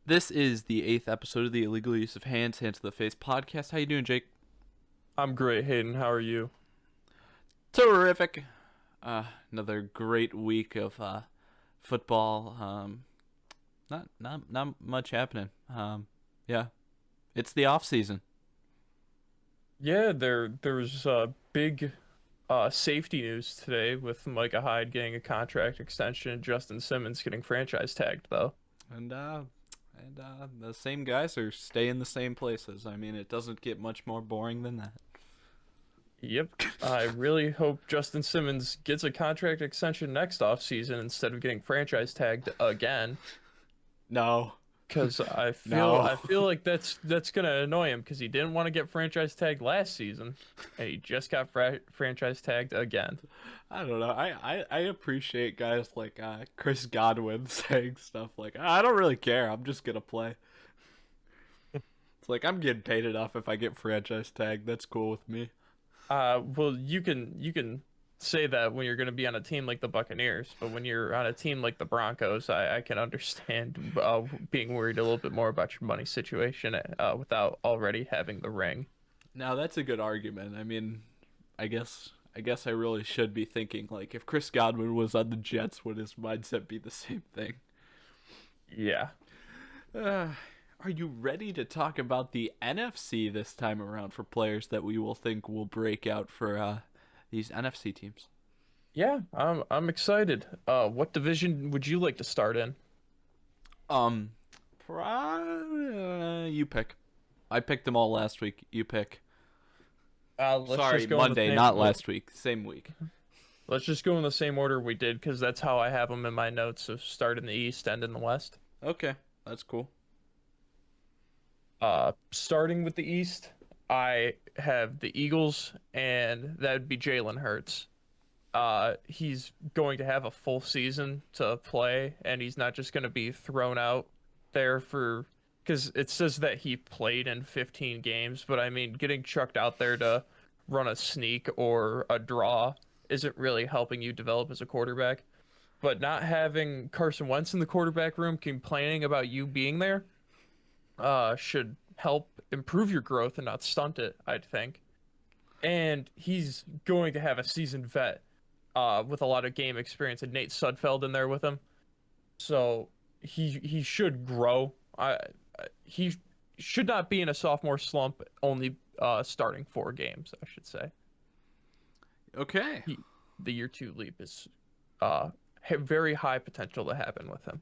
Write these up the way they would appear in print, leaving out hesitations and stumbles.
This is the 8th episode of the Illegal Use of Hands to the Face podcast. How you doing, Jake? I'm great, Hayden. How are you? Terrific. Another great week of football. Not much happening. Yeah, it's the off season. Yeah, there was big safety news today with Micah Hyde getting a contract extension and Justin Simmons getting franchise tagged though. And the same guys are staying the same places. I mean, it doesn't get much more boring than that. Yep. I really hope Justin Simmons gets a contract extension next offseason instead of getting franchise tagged again. No, Because I feel no. I feel like that's gonna annoy him because he didn't want to get franchise tagged last season, and he just got franchise tagged again. I don't know. I appreciate guys like Chris Godwin saying stuff like, I don't really care. I'm just going to play. It's like, I'm getting paid enough if I get franchise tagged. That's cool with me. Well, you can say that when you're going to be on a team like the Buccaneers, but when you're on a team like the Broncos, I can understand being worried a little bit more about your money situation without already having the ring. Now, that's a good argument. I mean, I guess I really should be thinking, like, if Chris Godwin was on the Jets, would his mindset be the same thing? Yeah. Uh, are you ready to talk about the NFC this time around for players that we will think will break out for these NFC teams? Yeah, I'm excited. What division would you like to start in? Um, you pick. I picked them all last week. You pick. Let's Sorry, just go in the Monday, same. not last week. Same week. Let's just go in the same order we did because that's how I have them in my notes. So start in the East, end in the West. Okay, that's cool. Starting with the East, I have the Eagles, and that'd be Jalen Hurts. He's going to have a full season to play, and he's not just going to be thrown out there for because it says that he played in 15 games, but I mean, getting chucked out there to run a sneak or a draw isn't really helping you develop as a quarterback. But not having Carson Wentz in the quarterback room complaining about you being there should help improve your growth and not stunt it, I'd think. And he's going to have a seasoned vet with a lot of game experience and Nate Sudfeld in there with him. So he should grow. He should not be in a sophomore slump only starting 4 games, I should say. Okay. He, the year 2 leap is uh very high potential to happen with him.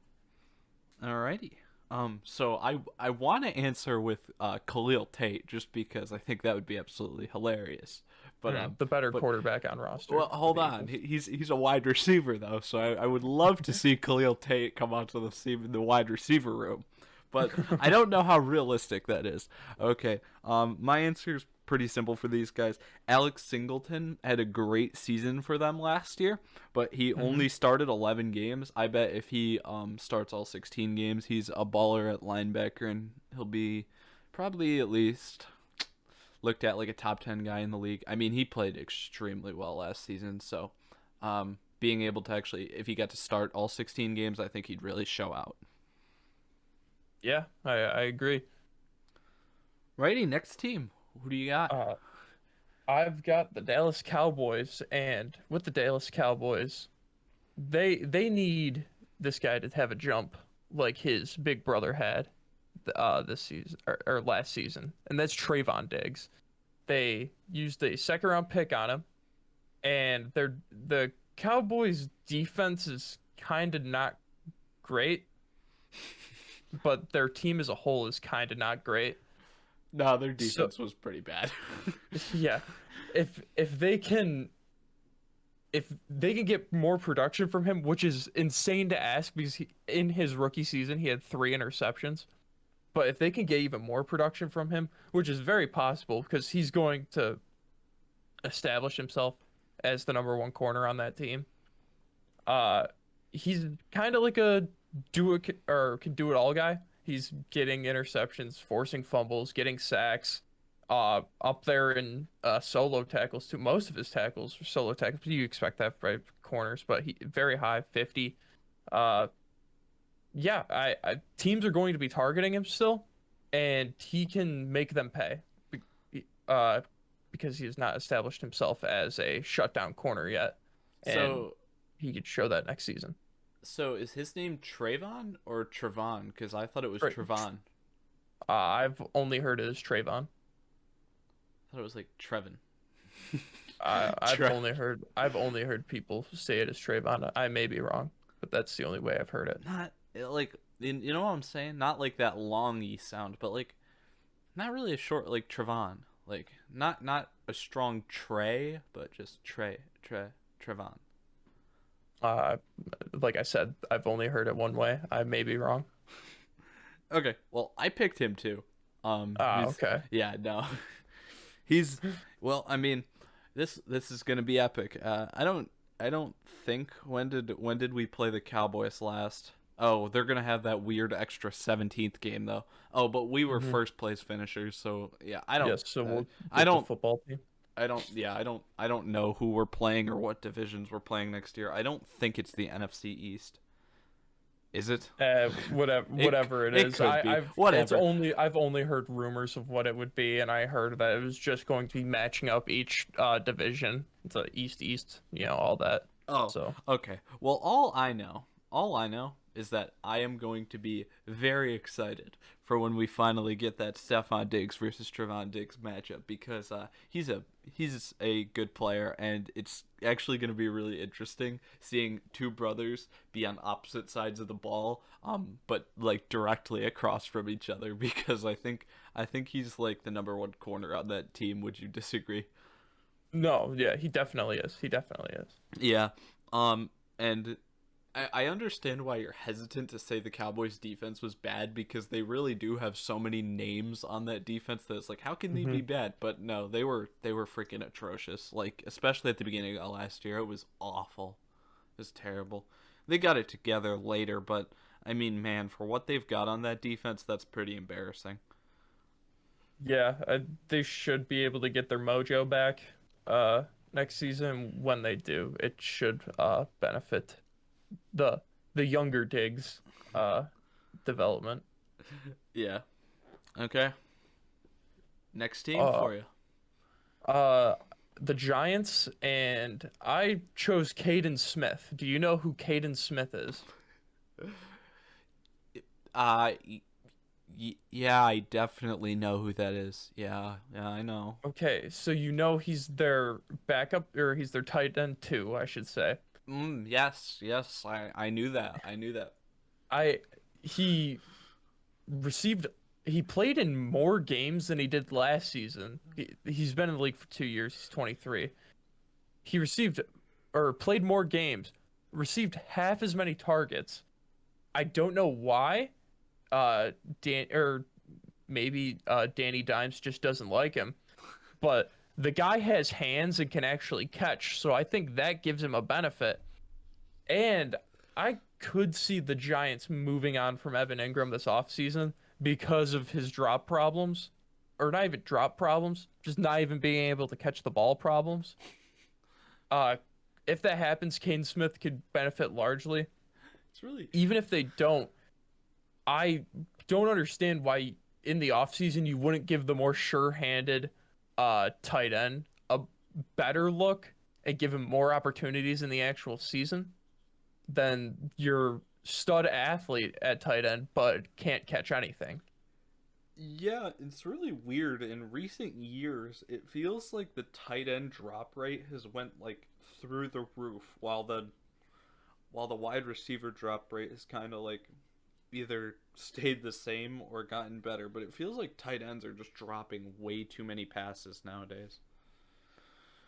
Alrighty. So I want to answer with Khalil Tate just because I think that would be absolutely hilarious. But The better but quarterback on roster well, for hold the on. Eagles. He's a wide receiver though, so I would love to see Khalil Tate come onto the team in the wide receiver room. But I don't know how realistic that is. Okay. My answer is pretty simple for these guys. Alex Singleton had a great season for them last year, but he hmm only started 11 games. I bet if he starts all 16 games, he's a baller at linebacker, and he'll be probably at least looked at like a top 10 guy in the league. I mean, he played extremely well last season, so being able to actually, if he got to start all 16 games, I think he'd really show out. Yeah, I agree. Righty, next team. Who do you got? Uh, I've got the Dallas Cowboys, and with the Dallas Cowboys, they need this guy to have a jump like his big brother had this season or last season, and that's Trayvon Diggs. They used a second round pick on him, and the Cowboys defense is kind of not great, but their team as a whole is kind of not great. No, their So defense was pretty bad. yeah, if they can get more production from him, which is insane to ask because in his rookie season he had 3 interceptions. But if they can get even more production from him, which is very possible because he's going to establish himself as the number one corner on that team. Uh, he's kind of like a do it or can do it all guy. He's getting interceptions, forcing fumbles, getting sacks, up there in solo tackles too. Most of his tackles are solo tackles. You expect that for corners, but he very high, 50. Uh, yeah, teams are going to be targeting him still, and he can make them pay, uh, because he has not established himself as a shutdown corner yet, and So he could show that next season. so is his name Trayvon or Trevon? Because I thought it was Right. Trevon. I've only heard it as Trayvon. I thought it was like Trevin. I've Tre only heard people say it as Trayvon. I may be wrong, but that's the only way I've heard it. Not like you know what I'm saying? Not like that long e sound, but like not really a short like Trevon. Like not a strong Trey, but just Trevon. Uh, like I said, I've only heard it one way. I may be wrong. Okay, well I picked him too. He's Okay. yeah no, he's well. I mean, this is gonna be epic. I don't think when did we play the Cowboys last? Oh, they're gonna have that weird extra 17th game though. Oh, but we were Hmm. first place finishers, so yeah. I don't. Yes, so Uh, we'll I get the don't. football team. I don't. Yeah. I don't know who we're playing or what divisions we're playing next year. I don't think it's the NFC East. Is it? It Whatever it it is. could be. Whatever. I've only heard rumors of what it would be, and I heard that it was just going to be matching up each division, the East, all that. Oh, So okay. Well, all I know is that I am going to be very excited for when we finally get that Stephon Diggs versus Trevon Diggs matchup because he's a good player and it's actually going to be really interesting seeing two brothers be on opposite sides of the ball, but like directly across from each other because I think he's like the number one corner on that team. Would you disagree? no, yeah, he definitely is. He definitely is. Yeah. And I understand why you're hesitant to say the Cowboys defense was bad because they really do have so many names on that defense that it's like how can they be Hmm. bad? But no, they were freaking atrocious. Like especially at the beginning of last year, it was awful. It was terrible. They got it together later, but I mean, man, for what they've got on that defense, that's pretty embarrassing. Yeah, they should be able to get their mojo back next season. When they do, it should benefit the the younger Diggs uh development. Yeah. Okay. Next team Uh for you. uh the Giants, and I chose Caden Smith. Do you know who Caden Smith is? Uh, yeah, I definitely know who that is. Yeah, yeah, I know. Okay, so you know he's their backup, or he's their tight end too, I should say. Yes, yes, I knew that. I knew that. I he received he played in more games than he did last season. He's been in the league for 2 years. He's 23. He received or played more games, received half as many targets. I don't know why. Dan or maybe Danny Dimes just doesn't like him, but the guy has hands and can actually catch, so I think that gives him a benefit. And I could see the Giants moving on from Evan Ingram this offseason because of his drop problems. Or not even drop problems, just not even being able to catch the ball problems. Uh, if that happens, Kane Smith could benefit largely. It's really Even if they don't, I don't understand why in the offseason you wouldn't give the more sure-handed tight end a better look and give him more opportunities in the actual season than your stud athlete at tight end but can't catch anything. yeah, it's really weird. In recent years, it feels like the tight end drop rate has went like through the roof, while the wide receiver drop rate has kind of like either stayed the same or gotten better. But it feels like tight ends are just dropping way too many passes nowadays.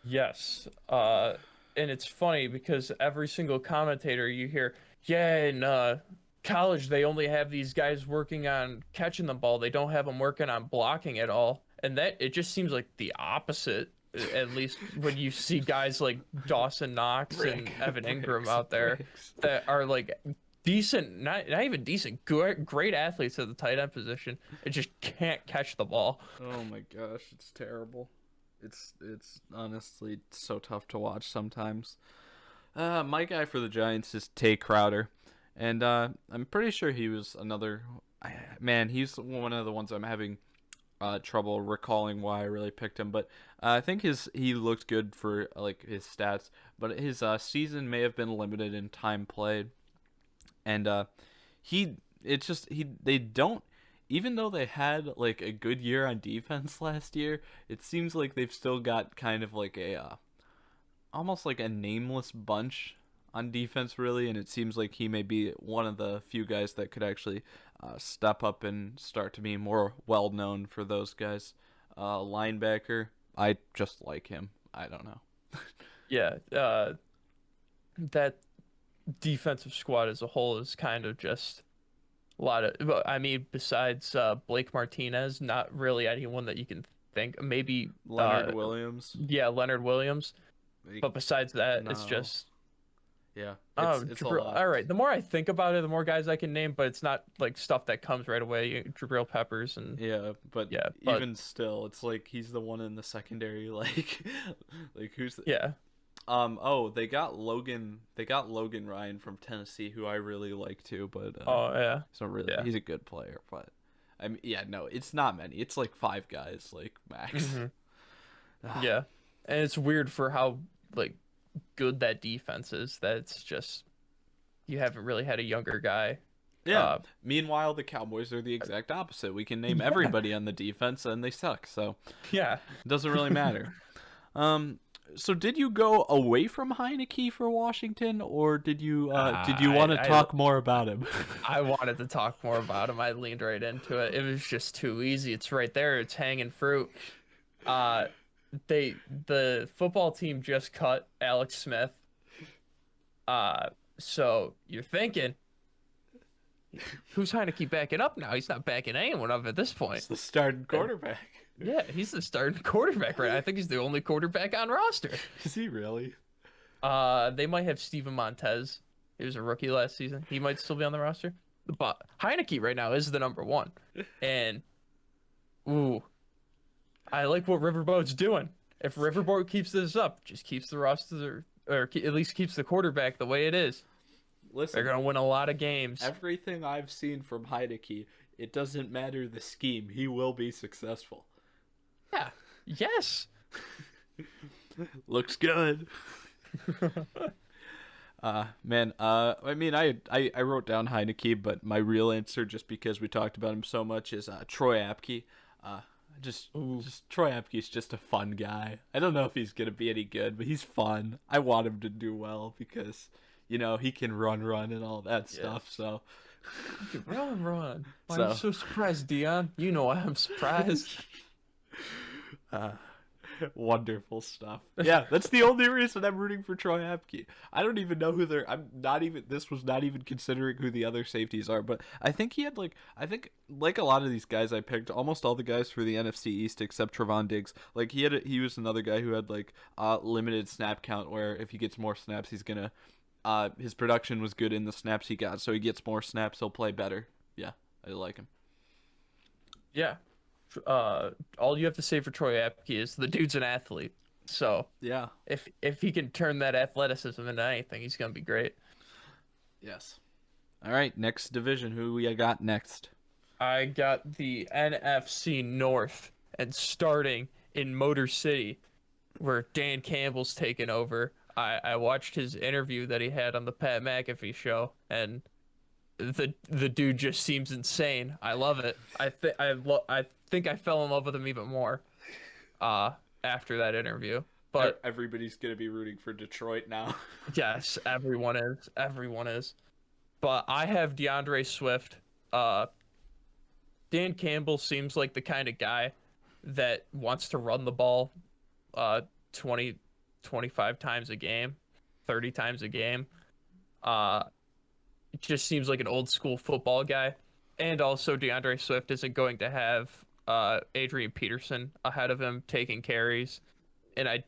Yes. And it's funny because every single commentator you hear, yeah, in college they only have these guys working on catching the ball. They don't have them working on blocking at all. And that it just seems like the opposite, at least when you see guys like Dawson Knox and Evan Ingram Bricks, out there bricks. that are like decent, not even decent, great athletes at the tight end position. It just can't catch the ball. Oh my gosh, it's terrible. It's honestly so tough to watch sometimes. My guy for the Giants is Tay Crowder. And I'm pretty sure he was another. Man, he's one of the ones I'm having trouble recalling why I really picked him. But I think he looked good for like his stats, but his season may have been limited in time played, and he it's just he they don't, even though they had like a good year on defense last year, it seems like they've still got kind of like a almost like a nameless bunch on defense, really, and it seems like he may be one of the few guys that could actually step up and start to be more well known for those guys. Linebacker, I just like him. I don't know. Yeah, that defensive squad as a whole is kind of just a lot of. Well, I mean, besides Blake Martinez, not really anyone that you can think. Maybe, Leonard Williams. yeah, Leonard Williams. Like, But besides that, it's no. just Yeah, oh, it's a Jabril. lot. All right. The more I think about it, the more guys I can name, but it's not like stuff that comes right away. Jabril Peppers and Yeah, but yeah, but even still, it's like he's the one in the secondary. Like, like who's the, yeah, oh, they got Logan Ryan from Tennessee, who I really like too, but oh yeah, yeah. he's a good player, but I mean, yeah, no, it's not many. It's like five guys, like max. hmm Yeah, and it's weird for how like good that defense is. That's just you haven't really had a younger guy. Yeah. Uh, Meanwhile, the Cowboys are the exact opposite. We can name everybody on the defense, and they suck, so yeah. it doesn't really matter. Um, so did you go away from Heineke for Washington, or did you want to I talk more about him? I wanted to talk more about him. I leaned right into it. It was just too easy. It's right there. It's hanging fruit. Uh, the football team just cut Alex Smith. Uh, so you're thinking, who's Heineke backing up now? He's not backing anyone up at this point. It's the starting Uh, quarterback. Yeah, he's the starting quarterback, right? I think he's the only quarterback on roster. Is he really? They might have Steven Montez. He was a rookie last season. He might still be on the roster. But Heineke right now is the number one. And ooh, I like what Riverboat's doing. If Riverboat keeps this up, just keeps the roster at least keeps the quarterback the way it is, they're Listen, gonna win a lot of games. everything I've seen from Heineke, it doesn't matter the scheme. He will be successful. Yeah. Yes. Looks good. Man, I mean, I wrote down Heineke, but my real answer, just because we talked about him so much, is Troy Apke. Uh, just, Ooh. just Troy Apke's just a fun guy. I don't know if he's gonna be any good, but he's fun. I want him to do well because, he can run, and all that Yeah. stuff. So, Run, run. Why are you so, so surprised, Dion? You know I'm surprised. uh, wonderful stuff. Yeah, that's the only reason I'm rooting for Troy Apke. I don't even know who they're. I'm not even. This was not even considering who the other safeties are. But I think he had like. I think like a lot of these guys I picked, almost all the guys for the NFC East except Trevon Diggs. Like he was another guy who had like limited snap count, where if he gets more snaps, he's gonna. His production was good in the snaps he got, so he gets more snaps, he'll play better. Yeah, I like him. Yeah. All you have to say for Troy Apke is the dude's an athlete. So Yeah. if he can turn that athleticism into anything, he's gonna be great. Yes. All right, next division. Who we got next? I got the NFC North and starting in Motor City, where Dan Campbell's taken over. I watched his interview that he had on the Pat McAfee show, and the dude just seems insane. I love it. I think I fell in love with him even more after that interview. But Everybody's gonna be rooting for Detroit now. yes, everyone is. Everyone is. But I have DeAndre Swift. Uh Dan Campbell seems like the kind of guy that wants to run the ball 20 25 times a game, 30 times a game. Uh it just seems like an old school football guy. And also DeAndre Swift isn't going to have Adrian Peterson ahead of him taking carries. And I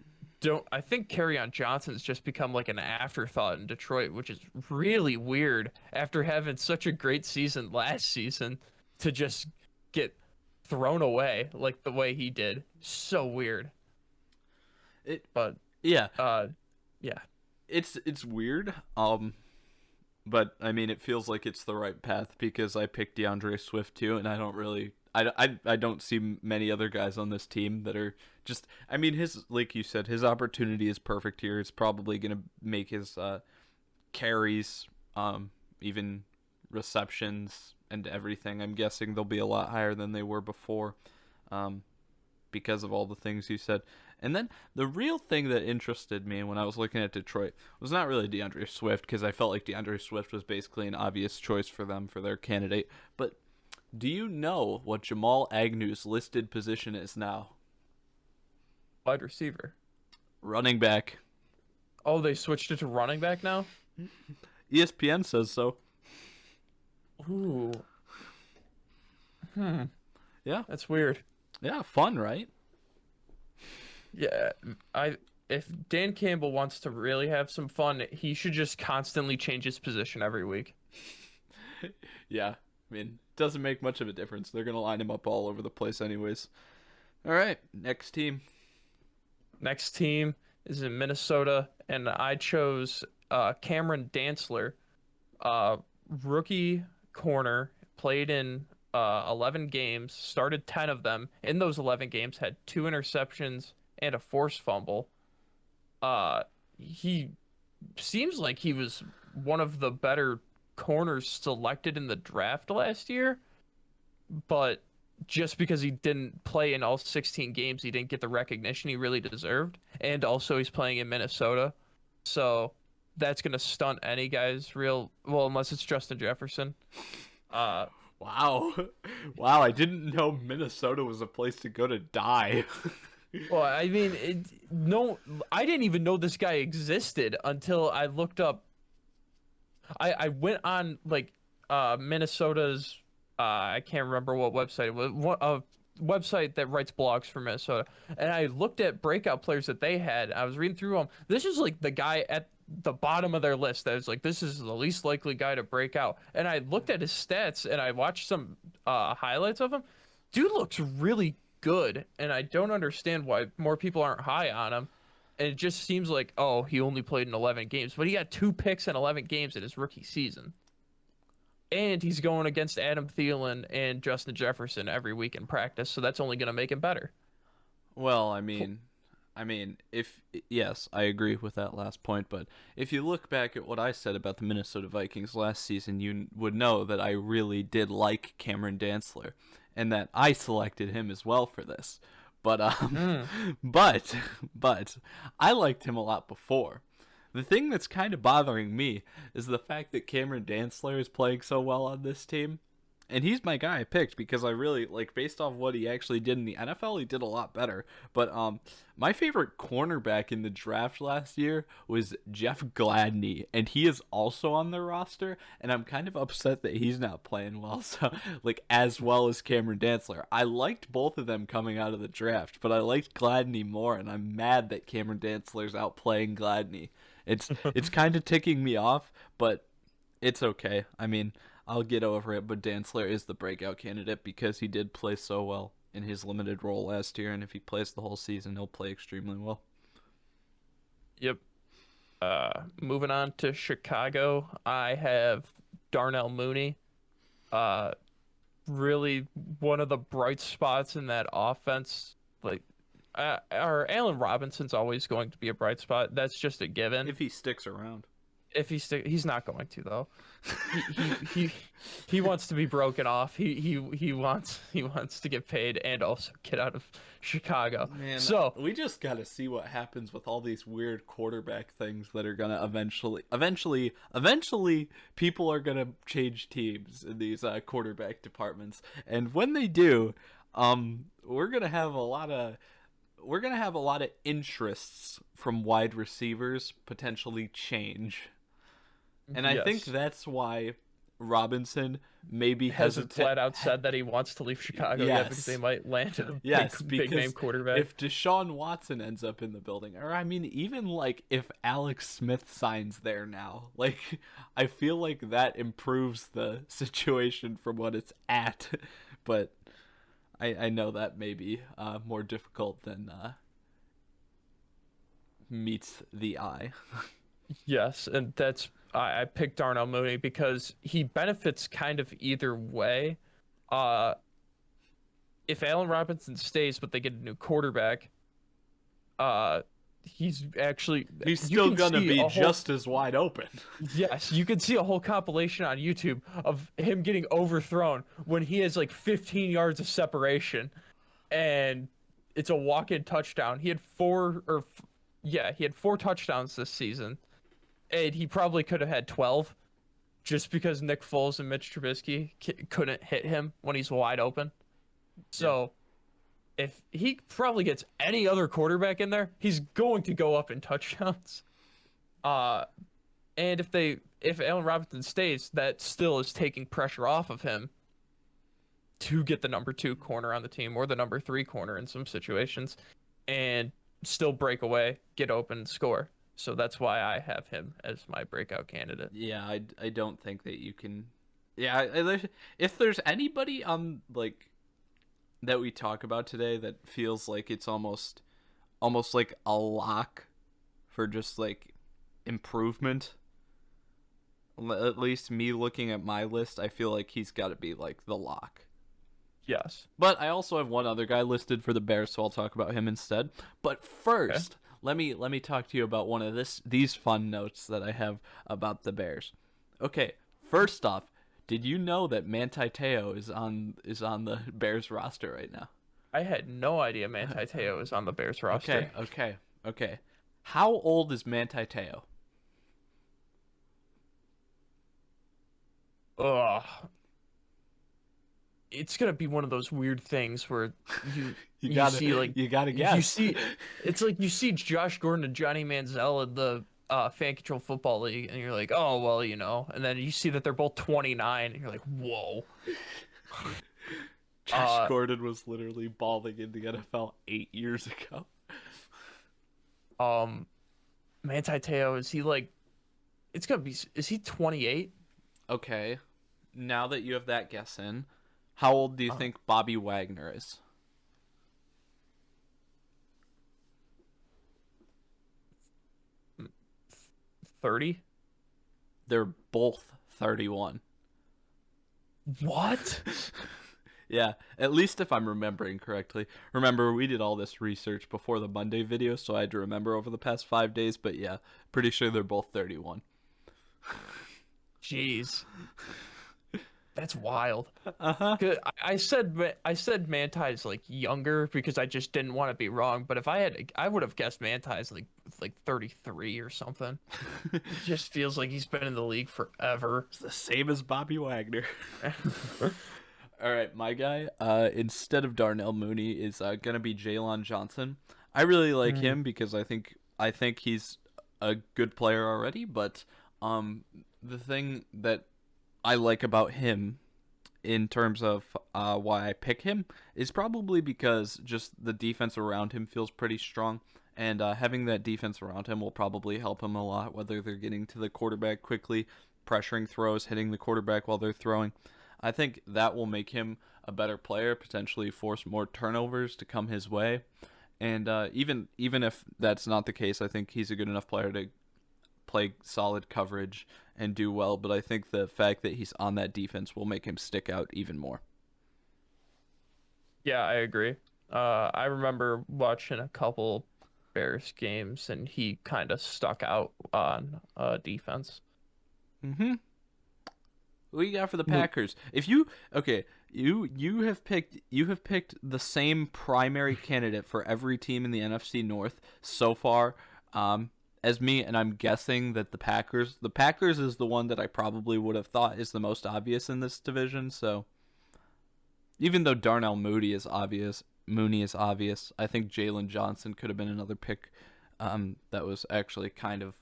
think Kerryon Johnson's just become like an afterthought in Detroit, which is really weird after having such a great season last season to just get thrown away like the way he did. So weird. It But yeah, uh yeah. it's weird. But I mean, it feels like it's the right path because I picked DeAndre Swift too, and I don't really, I don't see many other guys on this team that are just. I mean, his like you said, his opportunity is perfect here. It's probably gonna make his carries, even receptions and everything. I'm guessing they'll be a lot higher than they were before, um, because of all the things you said. And then the real thing that interested me when I was looking at Detroit was not really DeAndre Swift, because I felt like DeAndre Swift was basically an obvious choice for them for their candidate. But do you know what Jamal Agnew's listed position is now? Wide receiver. Running back. Oh, they switched it to running back now? ESPN says so. Ooh. Hmm. Yeah. That's weird. Yeah, fun, right? Yeah, I if Dan Campbell wants to really have some fun, he should just constantly change his position every week. Yeah. I mean, it doesn't make much of a difference. They're going to line him up all over the place anyways. All right, next team. Next team is in Minnesota, and I chose Cameron Dantzler, uh, rookie corner, played in 11 games, started 10 of them. In those 11 games, had two interceptions and a forced fumble. He seems like he was one of the better corners selected in the draft last year, but just because he didn't play in all 16 games, he didn't get the recognition he really deserved. And also, he's playing in Minnesota. So that's going to stunt any guy's real, well, unless it's Justin Jefferson. Uh, Wow. Wow, I didn't know Minnesota was a place to go to die. well, I mean, no, I didn't even know this guy existed until I looked up. I went on like Minnesota's I can't remember what website it was, a website that writes blogs for Minnesota, and I looked at breakout players that they had. I was reading through them. This is like the guy at the bottom of their list that was like, this is the least likely guy to break out. And I looked at his stats and I watched some highlights of him. Dude looks really good, and I don't understand why more people aren't high on him. And it just seems like, oh, he only played in 11 games, but he got 2 picks in 11 games in his rookie season. And he's going against Adam Thielen and Justin Jefferson every week in practice, so that's only going to make him better. Well, I mean, if yes, I agree with that last point, but if you look back at what I said about the Minnesota Vikings last season, you would know that I really did like Cameron Dantzler, and that I selected him as well for this. But Mm. but but I liked him a lot before. The thing that's kind of bothering me is the fact that Cameron Dantzler is playing so well on this team. And he's my guy I picked because I really like, based off what he actually did in the NFL, he did a lot better. But my favorite cornerback in the draft last year was Jeff Gladney, and he is also on the roster, and I'm kind of upset that he's not playing well, so like as well as Cameron Dantzler. I liked both of them coming out of the draft, but I liked Gladney more, and I'm mad that Cameron Dantzler's outplaying Gladney. It's kind of ticking me off, but it's okay. I mean, I'll get over it, but Dantzler is the breakout candidate because he did play so well in his limited role last year, and if he plays the whole season, he'll play extremely well. Yep. Moving on to Chicago, I have Darnell Mooney. Uh, really one of the bright spots in that offense. Like, or Allen Robinson's always going to be a bright spot. That's just a given. If he sticks around. If he's not going to though. He he wants to be broken off. He wants to get paid and also get out of Chicago. Man, So we just gotta see what happens with all these weird quarterback things that are gonna eventually, people are gonna change teams in these quarterback departments, and when they do, we're gonna have a lot of interests from wide receivers potentially change. And I think yes, that's why Robinson maybe hasn't hesitant. flat out said that he wants to leave Chicago yet because Yes. they might land a Yes, big name because quarterback. if Deshaun Watson ends up in the building, or I mean, even like if Alex Smith signs there now, like I feel like that improves the situation from what it's at. But I know that may be more difficult than meets the eye. Yes, and that's I picked Darnell Mooney because he benefits kind of either way. Uh, if Allen Robinson stays, but they get a new quarterback, uh, he's actually He's you still can gonna see be a whole just as wide open. yes, you can see a whole compilation on YouTube of him getting overthrown when he has like 15 yards of separation, and it's a walk-in touchdown. He had he had 4 touchdowns this season, and he probably could have had 12 just because Nick Foles and Mitch Trubisky couldn't hit him when he's wide open. Yeah. So if he probably gets any other quarterback in there, he's going to go up in touchdowns. Uh, and if Allen Robinson stays, that still is taking pressure off of him to get the number 2 corner on the team or the number 3 corner in some situations, and still break away, get open, score. So that's why I have him as my breakout candidate. Yeah, I don't think that you can. Yeah, if there's anybody on like that we talk about today that feels like it's almost like a lock for just like improvement. At least me looking at my list, I feel like he's got to be like the lock. Yes. But I also have one other guy listed for the Bears, so I'll talk about him instead. But first, let me talk to you about one of these fun notes that I have about the Bears. Okay, first off, did you know that Manti Te'o is on the Bears roster right now? I had no idea Manti Te'o is on the Bears roster. Okay. How old is Manti Te'o? Ugh. It's gonna be one of those weird things where you see like you gotta guess. you see it's like you see Josh Gordon and Johnny Manziel in the fan control football league, and you're like, oh well, and then you see that they're both 29, and you're like, whoa. Josh Gordon was literally balling in the NFL 8 years ago. Manti Te'o, is he like? It's gonna be. Is he 28? Okay, now that you have that guess in, how old do you think Bobby Wagner is? 30? They're both 31. What? Yeah, at least if I'm remembering correctly. Remember, we did all this research before the Monday video, so I had to remember over the past 5 days, but yeah, pretty sure they're both 31. Jeez. That's wild. Uh-huh. I said Manti's like younger because I just didn't want to be wrong. But if I would have guessed Manti's like 33 or something. It just feels like he's been in the league forever. It's the same as Bobby Wagner. All right, my guy, instead of Darnell Mooney, is gonna be Jalen Johnson. I really like him because I think he's a good player already. But the thing that I like about him in terms of why I pick him is probably because just the defense around him feels pretty strong, and having that defense around him will probably help him a lot, whether they're getting to the quarterback quickly, pressuring throws, hitting the quarterback while they're throwing. I think that will make him a better player, potentially force more turnovers to come his way, and even if that's not the case, I think he's a good enough player to play solid coverage and do well, but I think the fact that he's on that defense will make him stick out even more. Yeah, I agree. I remember watching a couple Bears games, and he kind of stuck out on defense. Mm-hmm. What you got for the Packers? If you you have picked the same primary candidate for every team in the NFC North so far, as me, and I'm guessing that the Packers is the one that I probably would have thought is the most obvious in this division. So even though Darnell Mooney is obvious, I think Jalen Johnson could have been another pick that was actually kind of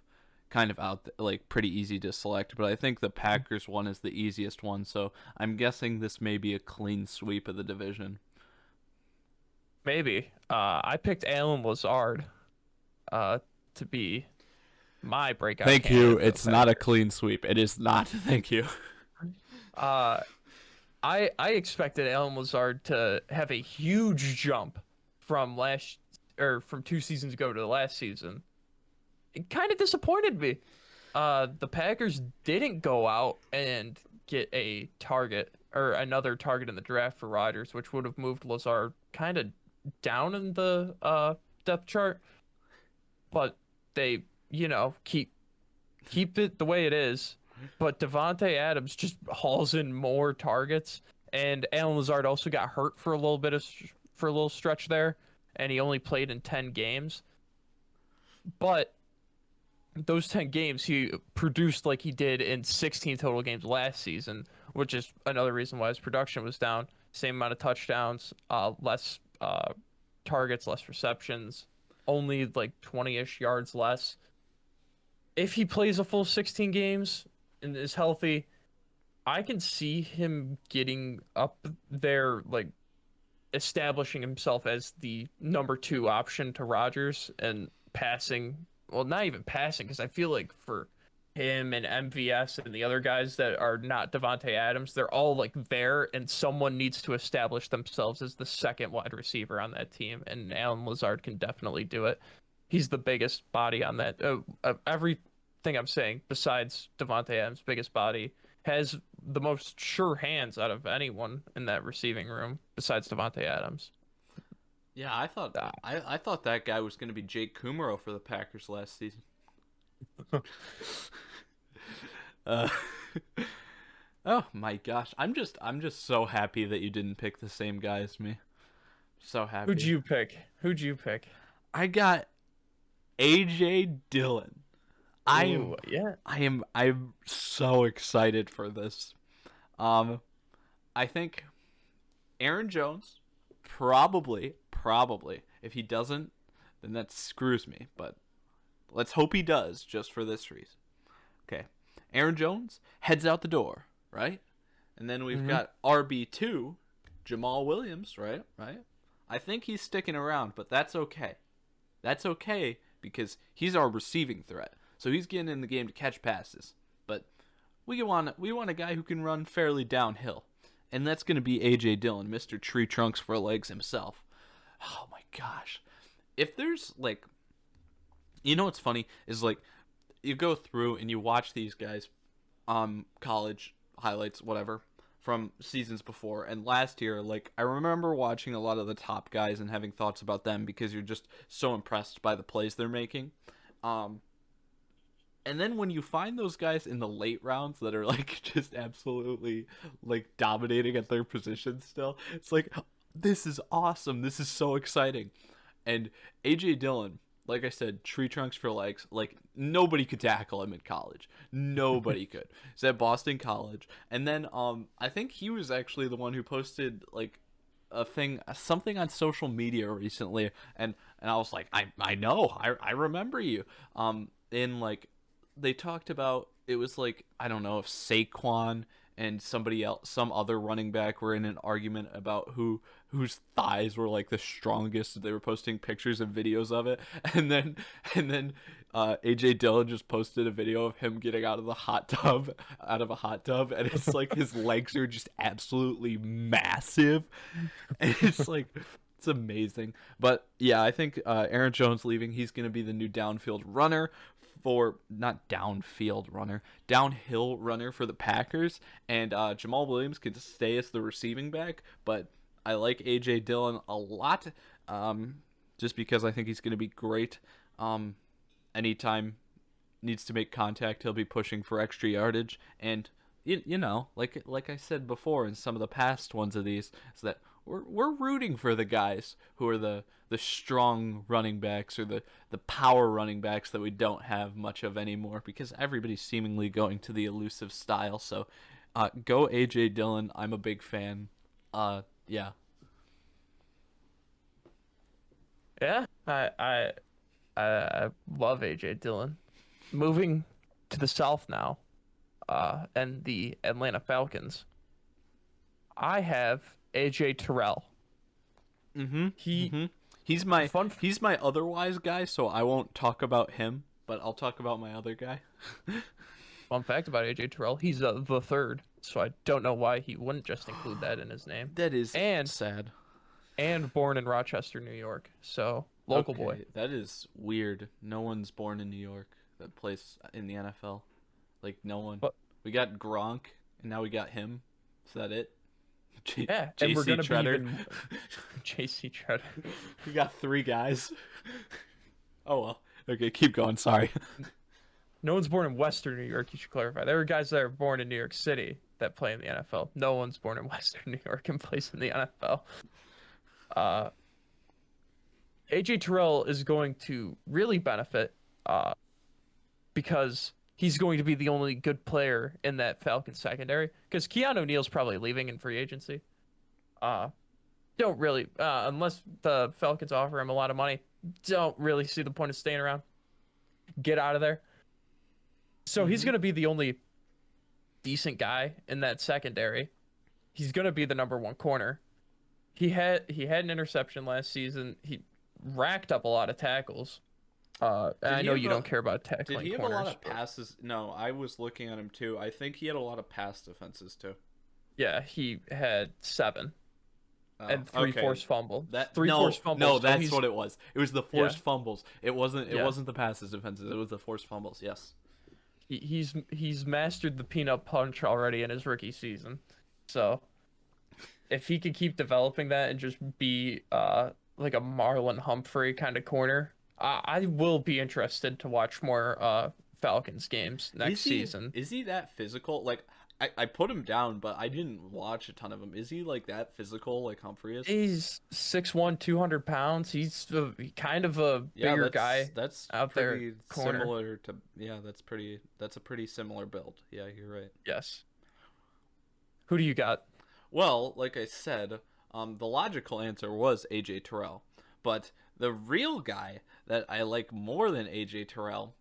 out like pretty easy to select. But I think the Packers one is the easiest one. So I'm guessing this may be a clean sweep of the division. Maybe. I picked Alan Lazard to be my breakout Thank you. candidate for the It's not a Packers. clean sweep. It is not. Thank you. I expected Alan Lazard to have a huge jump from from 2 seasons ago to the last season. It kind of disappointed me. The Packers didn't go out and get a target or another target in the draft for Rodgers, which would have moved Lazard kind of down in the depth chart, but they, keep it the way it is. But Devontae Adams just hauls in more targets, and Alan Lazard also got hurt for a little bit for a little stretch there, and he only played in 10 games. But those 10 games he produced like he did in 16 total games last season, which is another reason why his production was down. Same amount of touchdowns, less targets, less receptions, only like 20-ish yards less. If he plays a full 16 games and is healthy, I can see him getting up there, like establishing himself as the number two option to Rodgers and passing. Well, not even passing, because I feel like for him and MVS and the other guys that are not Devontae Adams, they're all like there, and someone needs to establish themselves as the second wide receiver on that team, and Alan Lazard can definitely do it. He's the biggest body on that. Everything I'm saying, besides Devontae Adams' biggest body, has the most sure hands out of anyone in that receiving room besides Devontae Adams. Yeah, I thought that guy was going to be Jake Kumaro for the Packers last season. uh, oh my gosh, I'm just so happy that you didn't pick the same guy as me. So Who'd happy. you pick? Who'd you pick? I got AJ Dillon. I Ooh, am yeah. I'm so excited for this. Um I think Aaron Jones probably if he doesn't, then that screws me, but let's hope he does just for this reason. Okay. Aaron Jones heads out the door, right? And then we've Hmm. got RB2, Jamal Williams, right? Right? I think he's sticking around, but that's okay. That's okay because he's our receiving threat. So he's getting in the game to catch passes. But we want a guy who can run fairly downhill. And that's going to be AJ Dillon, Mr. Tree Trunks for Legs himself. Oh my gosh. If there's like what's funny is like you go through and you watch these guys college highlights whatever from seasons before and last year, like I remember watching a lot of the top guys and having thoughts about them because you're just so impressed by the plays they're making. um and then when you find those guys in the late rounds that are like just absolutely like dominating at their position still, it's like this is awesome, this is so exciting. And AJ Dillon, like I said, tree trunks for legs. Like nobody could tackle him in college. Nobody could. He's at Boston College, and then I think he was actually the one who posted like something on social media recently, and I was like, I know, I remember you. In like they talked about it was like I don't know if Saquon and somebody else, some other running back, were in an argument about whose thighs were like the strongest. They were posting pictures and videos of it, and then AJ Dillon just posted a video of him getting out of a hot tub, and it's like his legs are just absolutely massive, and it's like it's amazing. But yeah, I think Aaron Jones leaving, he's gonna be the new downfield runner for not downfield runner, downhill runner for the Packers, and Jamal Williams can stay as the receiving back. But I like AJ Dillon a lot, just because I think he's going to be great. Anytime needs to make contact, he'll be pushing for extra yardage, and like I said before in some of the past ones of these, is that we're rooting for the guys who are the strong running backs or the power running backs that we don't have much of anymore because everybody's seemingly going to the elusive style. So go AJ Dillon. I'm a big fan. Yeah. Yeah, I love AJ Dillon. Moving to the South now, and the Atlanta Falcons. I have AJ Terrell. Mhm. He Mhm. He's my fun he's my otherwise guy, so I won't talk about him, but I'll talk about my other guy. fun fact about AJ Terrell. He's the third, so I don't know why he wouldn't just include that in his name. That is And sad. born in Rochester, New York, so local boy. Okay, that is weird. No one's born in New York. that plays in the NFL. Like no one. But We got Gronk, and now we got him. Is that it? yeah, and we're JC gonna be Treader. even JC Treader. We got 3 guys. Oh well. Okay, keep going. Sorry. No one's born in Western New York. You should clarify. There are guys that are born in New York City that play in the NFL. No one's born in Western New York and plays in the NFL. Uh, AJ Terrell is going to really benefit uh, because he's going to be the only good player in that Falcons secondary. Because Keanu O'Neal's probably leaving in free agency. Uh, don't really, unless the Falcons offer him a lot of money, don't really see the point of staying around. Get out of there. So he's Mm-hmm. going to be the only decent guy in that secondary. He's going to be the number one corner. He had an interception last season. He racked up a lot of tackles. Did I he know have you a don't care about Did tackling he have a lot corners, of but passes? No, I was looking at him too. I think he had a lot of pass defenses too. yeah, he had 7 Oh, and three okay. forced fumbles. That Three no, forced fumbles. no, So that's what it was. It was the yeah, forced fumbles. It wasn't. It yeah. wasn't the passes defenses. It was the forced fumbles. Yes. He's mastered the peanut punch already in his rookie season. So if he could keep developing that and just be like a Marlon Humphrey kind of corner, I will be interested to watch more Falcons games next season. Is he that physical? Like I put him down, but I didn't watch a ton of him. Is he like that physical like Humphrey is? He's 6'1", 200 pounds. He's kind of a Yeah, bigger guy that's out there pretty corner. similar to that's a pretty similar build. Yeah, you're right. Yes. Who do you got? Well, like I said, the logical answer was AJ Terrell, but the real guy that I like more than AJ Terrell,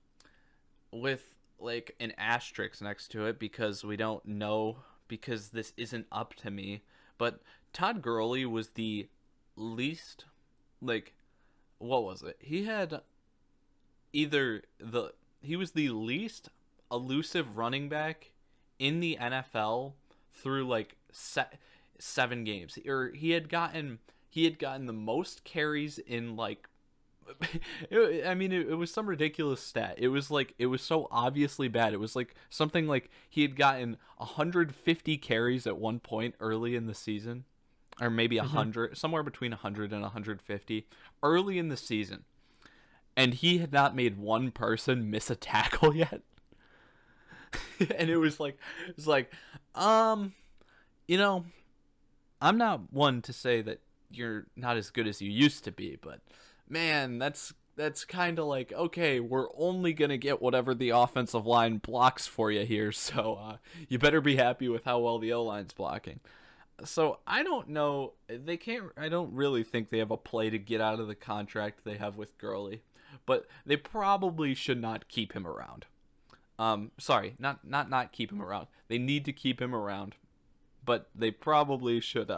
with like an asterisk next to it because we don't know because this isn't up to me, but Todd Gurley was the least like what was it? He had either the he was the least elusive running back in the NFL through like 7 games, or he had gotten the most carries in like it was some ridiculous stat. It was like it was so obviously bad. It was like something like he had gotten 150 carries at one point early in the season, or maybe Hmm. 100, somewhere between 100 and 150 early in the season, and he had not made one person miss a tackle yet. And it was like, um, you know, I'm not one to say that you're not as good as you used to be, but man, that's kind of like, okay, we're only gonna get whatever the offensive line blocks for you here, so you better be happy with how well the O line's blocking. So I don't know. They can't. I don't really think they have a play to get out of the contract they have with Gurley, but they probably should not keep him around. Sorry, not keep him around. They need to keep him around, but they probably should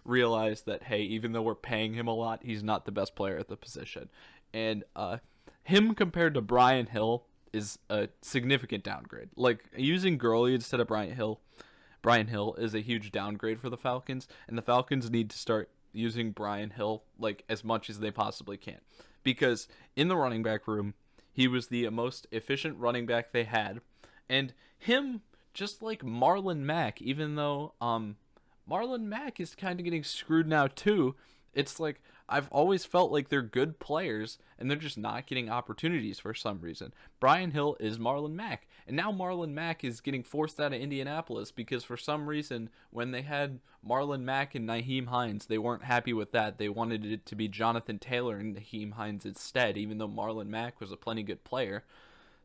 realize that hey, even though we're paying him a lot, he's not the best player at the position, and him compared to Brian Hill is a significant downgrade. Like using Gurley instead of Brian Hill is a huge downgrade for the Falcons, and the Falcons need to start using Brian Hill like as much as they possibly can, because in the running back room, he was the most efficient running back they had, and him just like Marlon Mack, even though Marlon Mack is kind of getting screwed now too. It's like I've always felt like they're good players and they're just not getting opportunities for some reason. Brian Hill is Marlon Mack, and now Marlon Mack is getting forced out of Indianapolis because for some reason when they had Marlon Mack and Naheem Hines, they weren't happy with that. They wanted it to be Jonathan Taylor and Naheem Hines instead, even though Marlon Mack was a plenty good player.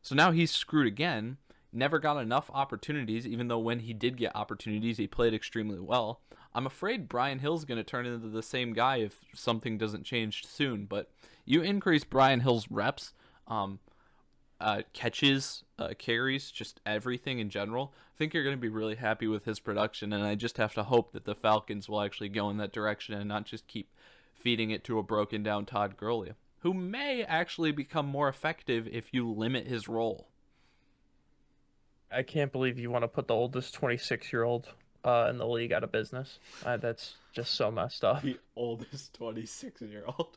So now he's screwed again. Never got enough opportunities, even though when he did get opportunities, he played extremely well. I'm afraid Brian Hill's going to turn into the same guy if something doesn't change soon. But you increase Brian Hill's reps, catches, carries, just everything in general. I think you're going to be really happy with his production, and I just have to hope that the Falcons will actually go in that direction and not just keep feeding it to a broken down Todd Gurley, who may actually become more effective if you limit his role. I can't believe you want to put the oldest 26-year-old in the league out of business. That's just so messed up. The oldest 26-year-old.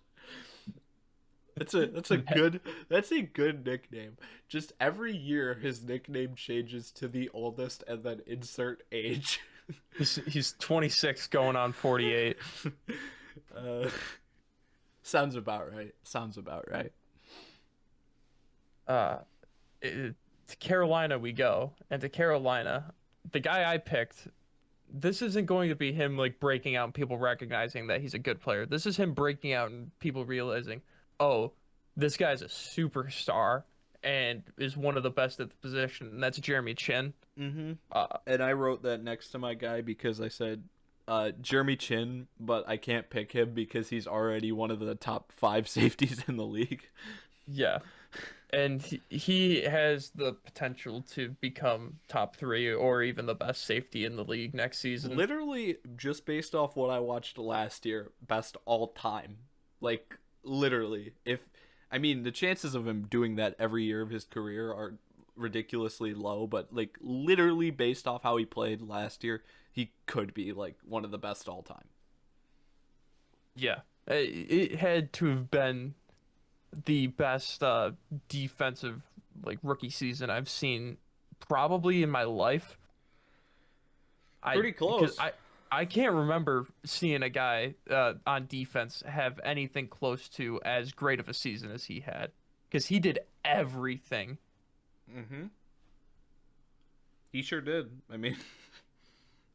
That's a good nickname. Just every year his nickname changes to the oldest and then insert age. He's 26 going on 48. uh, sounds about right. Sounds about right. Uh, to Carolina we go, and to Carolina, the guy I picked. This isn't going to be him like breaking out and people recognizing that he's a good player. This is him breaking out and people realizing, oh, this guy's a superstar and is one of the best at the position, and that's Jeremy Chin. Mm-hmm. Uh, And I wrote that next to my guy because I said Jeremy Chin, but I can't pick him because he's already one of the top 5 safeties in the league. yeah, and he has the potential to become top 3 or even the best safety in the league next season. Literally, just based off what I watched last year, best all time. Like, literally. I mean, the chances of him doing that every year of his career are ridiculously low, but, like, literally based off how he played last year, he could be, like, one of the best all time. Yeah, it had to have been the best defensive like rookie season I've seen probably in my life. I Pretty because close. I can't remember seeing a guy on defense have anything close to as great of a season as he had because he did everything. Mm-hmm. He sure did. I mean,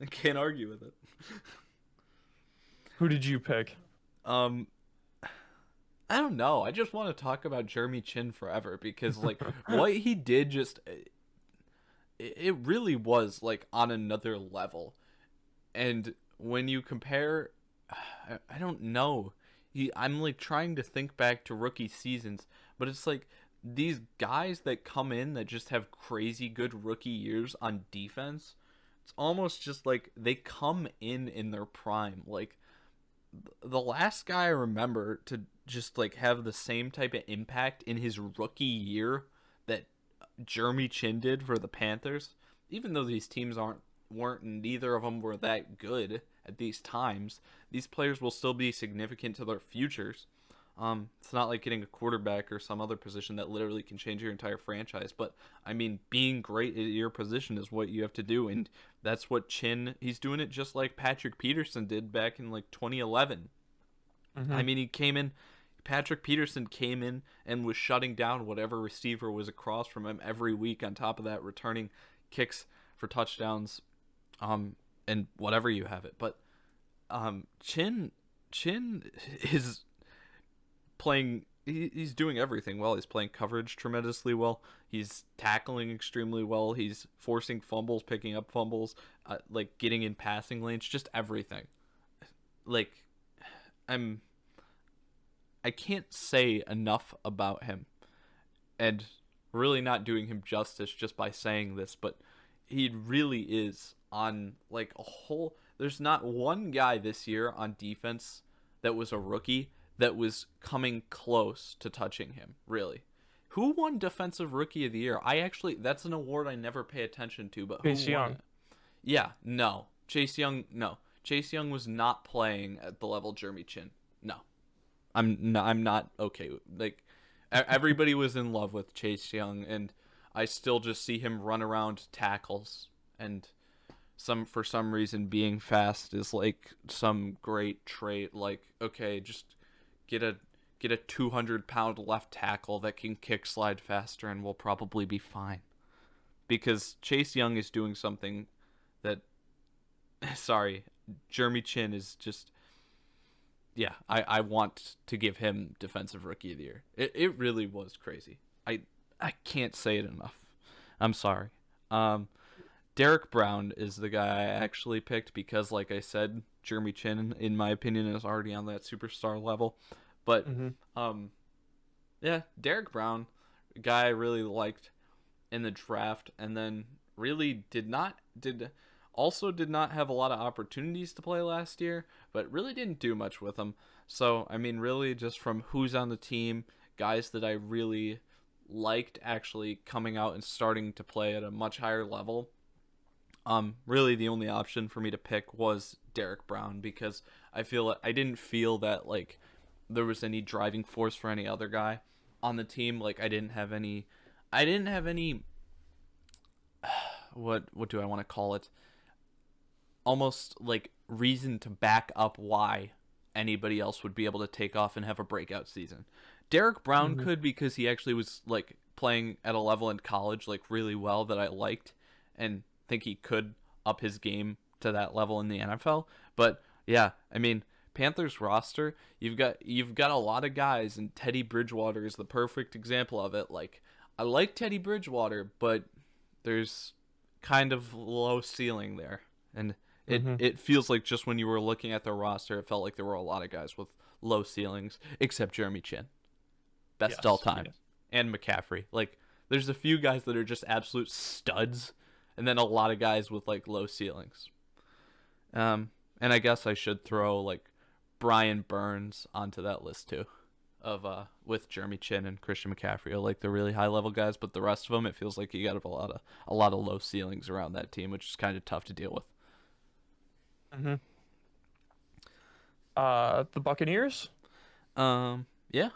I can't argue with it. Who did you pick? Um, I don't know. I just want to talk about Jeremy Chin forever because, like, what he did just it really was like on another level. And when you compare, I don't know. I'm like trying to think back to rookie seasons, but it's like these guys that come in that just have crazy good rookie years on defense. It's almost just like they come in their prime. Like the last guy I remember to just like have the same type of impact in his rookie year that Jeremy Chin did for the Panthers, even though these teams weren't neither of them were that good at these times, these players will still be significant to their futures. It's not like getting a quarterback or some other position that literally can change your entire franchise. But I mean, being great at your position is what you have to do, and that's what he's doing it just like Patrick Peterson did back in like 2011. I Hmm. mean, Patrick Peterson came in and was shutting down whatever receiver was across from him every week. On top of that, returning kicks for touchdowns, and whatever you have it. But Chin is playing. He's doing everything well. He's playing coverage tremendously well. He's tackling extremely well. He's forcing fumbles, picking up fumbles, like getting in passing lanes, just everything. Like I'm I can't say enough about him, and really not doing him justice just by saying this, but he really is on like a whole. There's not one guy this year on defense that was a rookie that was coming close to touching him, really. Who won Defensive Rookie of the Year? That's an award I never pay attention to, but who Chase won Young. it? Yeah, no. Chase Young, no. Chase Young was not playing at the level Jeremy Chin. No. I'm not okay. Like everybody was in love with Chase Young, and I still just see him run around tackles, and for some reason being fast is like some great trait. Like okay, just get a 200-pound left tackle that can kick slide faster, and we'll probably be fine. Because Chase Young is doing something that, sorry, Jeremy Chin is just yeah, I want to give him Defensive Rookie of the Year. It really was crazy. I can't say it enough. I'm sorry. Um, Derek Brown is the guy I actually picked because, like I said, Jeremy Chin, in my opinion, is already on that superstar level. But Hmm. um, yeah, Derek Brown, a guy I really liked in the draft, and then really did not have a lot of opportunities to play last year, but really didn't do much with them. So I mean, really, just from who's on the team, guys that I really liked actually coming out and starting to play at a much higher level. Really the only option for me to pick was Derek Brown because I didn't feel that like there was any driving force for any other guy on the team. Like I didn't have any what do I want to call it? Almost like reason to back up why anybody else would be able to take off and have a breakout season. Derek Brown Hmm. could because he actually was like playing at a level in college like really well that I liked and think he could up his game to that level in the NFL. But yeah, I mean, Panthers roster, you've got a lot of guys and Teddy Bridgewater is the perfect example of it. Like I like Teddy Bridgewater, but there's kind of low ceiling there. And it Hmm. it feels like just when you were looking at the roster, it felt like there were a lot of guys with low ceilings, except Jeremy Chin, best all Yes. time, Yes. and McCaffrey. Like, there's a few guys that are just absolute studs, and then a lot of guys with like low ceilings. And I guess I should throw like Brian Burns onto that list too, of with Jeremy Chin and Christian McCaffrey are like the really high level guys, but the rest of them it feels like you got a lot of low ceilings around that team, which is kind of tough to deal with. Hmm. The Buccaneers. Yeah,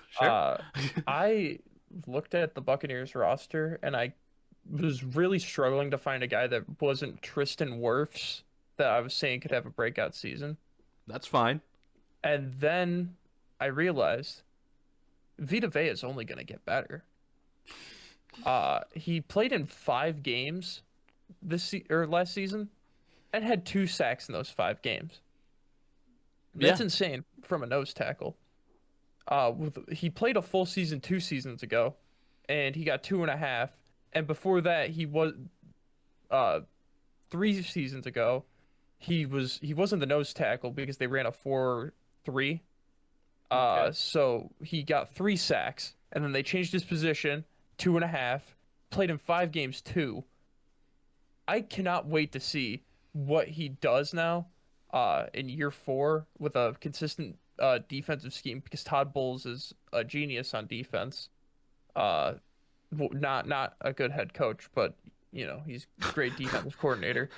sure. Uh, I looked at the Buccaneers roster and I was really struggling to find a guy that wasn't Tristan Wirfs that I was saying could have a breakout season. That's fine. And then I realized Vita Vea is only going to get better. He played in 5 games or last season and had 2 sacks in those 5 games. That's Yeah. insane from a nose tackle. He played a full season 2 seasons ago, and he got 2.5. And before that, he was uh 3 seasons ago. He wasn't the nose tackle because they ran a 4-3. Okay. So he got 3 sacks, and then they changed his position 2.5. Played in 5 games too. I cannot wait to see what he does now, in year 4 with a consistent defensive scheme because Todd Bowles is a genius on defense. Uh, not a good head coach, but he's great defensive coordinator.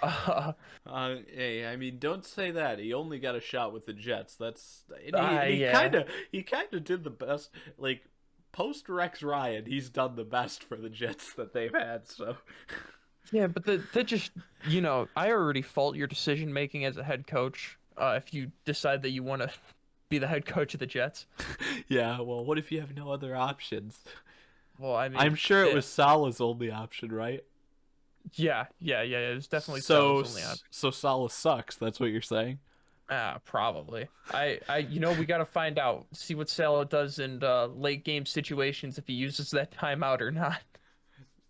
Uh, Hey, I mean, don't say that. He only got a shot with the Jets. That's and he kind yeah, of he kind of did the best. Like post Rex Ryan, he's done the best for the Jets that they've had. So yeah, but that just I already fault your decision making as a head coach. If you decide that you want to be the head coach of the Jets, yeah. Well, what if you have no other options? well, I I'm mean, sure it was Salah's only option, right? yeah. It was definitely So Salah's only option. so Salah sucks. That's what you're saying. Probably. We got to find out, see what Salah does in late game situations if he uses that timeout or not.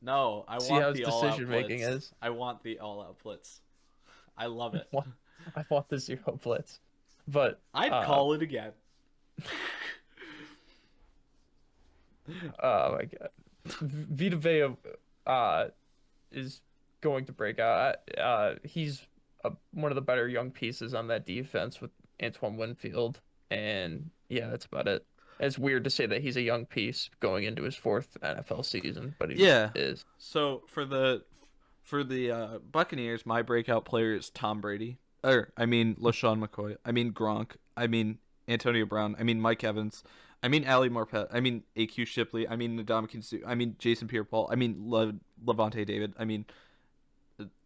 No, I See how want his the all out decision making blitz. is. I want the all out blitz. I love I it. want, I want the zero blitz, but I'd call it again. oh my God, Vita Vea uh is going to break out. He's one of the better young pieces on that defense with Antoine Winfield, and yeah, that's about it. It's weird to say that he's a young piece going into his 4th NFL season, but he Yeah. is. So for the Buccaneers, my breakout player is Tom Brady. Or I mean LaShawn McCoy. I mean Gronk. I mean Antonio Brown. I mean Mike Evans. I mean Ali Marpet. I mean AQ Shipley. I mean Ndamukong Suh. I mean Jason Pierre-Paul. I mean Levante David. I mean,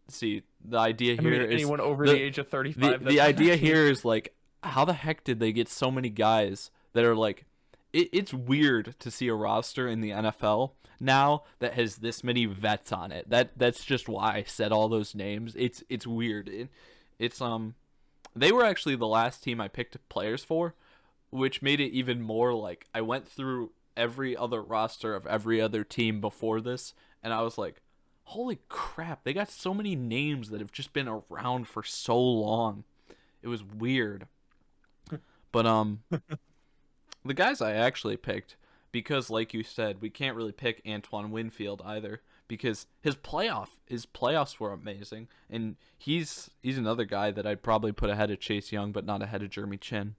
see, the idea I mean, here is anyone over the the age of the 35 the that's on that idea team. here is like how the heck did they get so many guys that are like it's weird to see a roster in the NFL now that has this many vets on it. That's just why I said all those names. It's weird. It's they were actually the last team I picked players for, which made it even more like I went through every other roster of every other team before this and I was like, "Holy crap, they got so many names that have just been around for so long." It was weird. But the guys I actually picked because like you said, we can't really pick Antoine Winfield either because his playoffs were amazing and he's another guy that I'd probably put ahead of Chase Young but not ahead of Jeremy Chin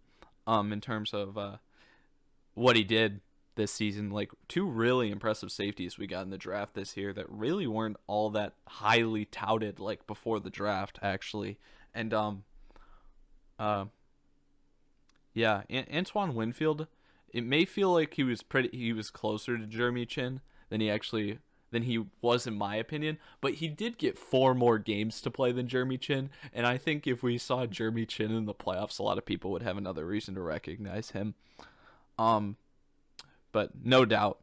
in terms of what he did this season. Like two really impressive safeties we got in the draft this year that really weren't all that highly touted like before the draft actually. And uh Yeah, Antoine Winfield. It may feel like he was closer to Jeremy Chin than he was in my opinion, but he did get 4 more games to play than Jeremy Chin, and I think if we saw Jeremy Chin in the playoffs, a lot of people would have another reason to recognize him. Um, but no doubt,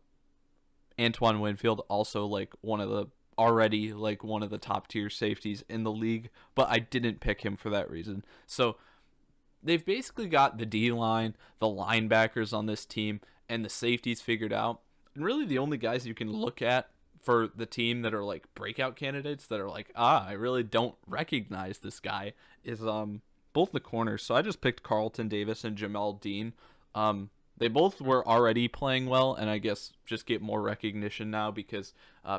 Antoine Winfield also like one of the top tier safeties in the league, but I didn't pick him for that reason. So they've basically got the D line, the linebackers on this team, and the safeties figured out. And really, the only guys you can look at for the team that are like breakout candidates that are like, I really don't recognize this guy is both the corners. So I just picked Carlton Davis and Jamal Dean. They both were already playing well, and I guess just get more recognition now because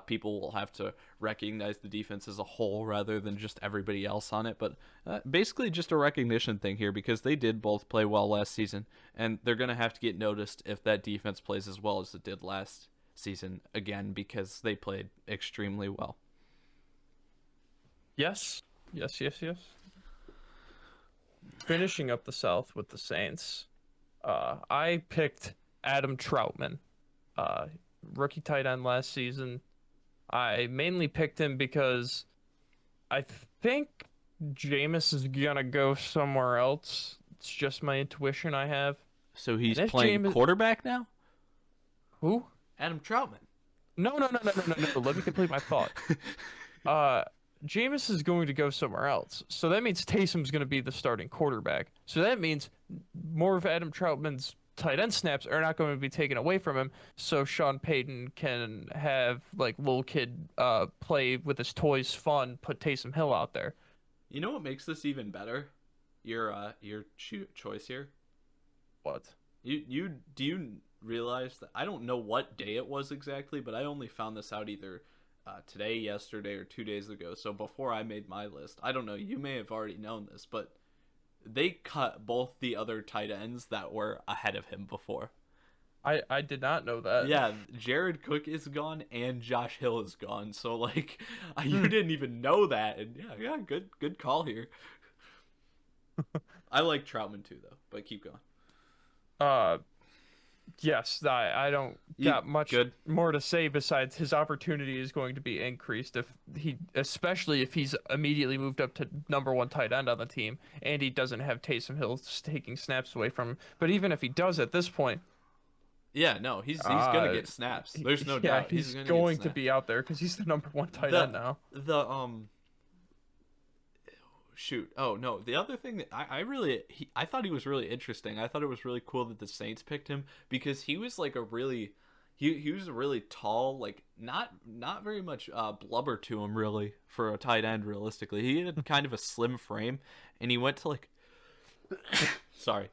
people will have to recognize the defense as a whole rather than just everybody else on it. But basically, just a recognition thing here because they did both play well last season, and they're going to have to get noticed if that defense plays as well as it did last season again because they played extremely well. Yes, yes, yes, yes. Finishing up the South with the Saints, I picked Adam Troutman, rookie tight end last season. I mainly picked him because I think Jameis is gonna go somewhere else. It's just my intuition I have. So he's And if playing Jameis, quarterback now? who? Adam Troutman. No, no, no, no, no, no, no. Let me complete my thought. Uh, Jameis is going to go somewhere else. So that means Taysom's going to be the starting quarterback. So that means more of Adam Troutman's tight end snaps are not going to be taken away from him. So Sean Payton can have like little kid play with his toys fun, put Taysom Hill out there. You know what makes this even better? Your choice here. What? You do you realize that I don't know what day it was exactly, but I only found this out either today, yesterday, or 2 days ago. So before I made my list, I don't know. You may have already known this, but they cut both the other tight ends that were ahead of him before. I did not know that. Yeah, Jared Cook is gone and Josh Hill is gone. So like, you Hmm. didn't even know that, and yeah, good call here. I like Troutman too, though. But keep going. Uh, yes, I don't You got much good? more to say besides his opportunity is going to be increased if he, especially if he's immediately moved up to number one tight end on the team and he doesn't have Taysom Hill taking snaps away from him. But even if he does at this point, Yeah, no, he's gonna uh, get snaps. There's no yeah, doubt he's he's gonna get going to snaps. be out there because he's the number one tight The end now. the shoot. Oh no, the other thing that I thought he was really interesting. I thought it was really cool that the Saints picked him because he was like a really he was a really tall, like not very much blubber to him really for a tight end realistically. He had kind of a slim frame and he went to like sorry.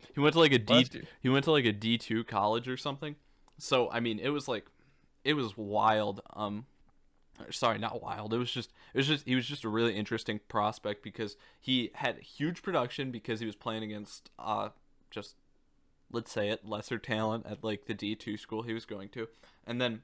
Bless you. He went to like a D2 college or something. So, I mean, it was wild. Sorry, not wild. He was just a really interesting prospect because he had huge production because he was playing against just let's say it lesser talent at like the D2 school he was going to. And then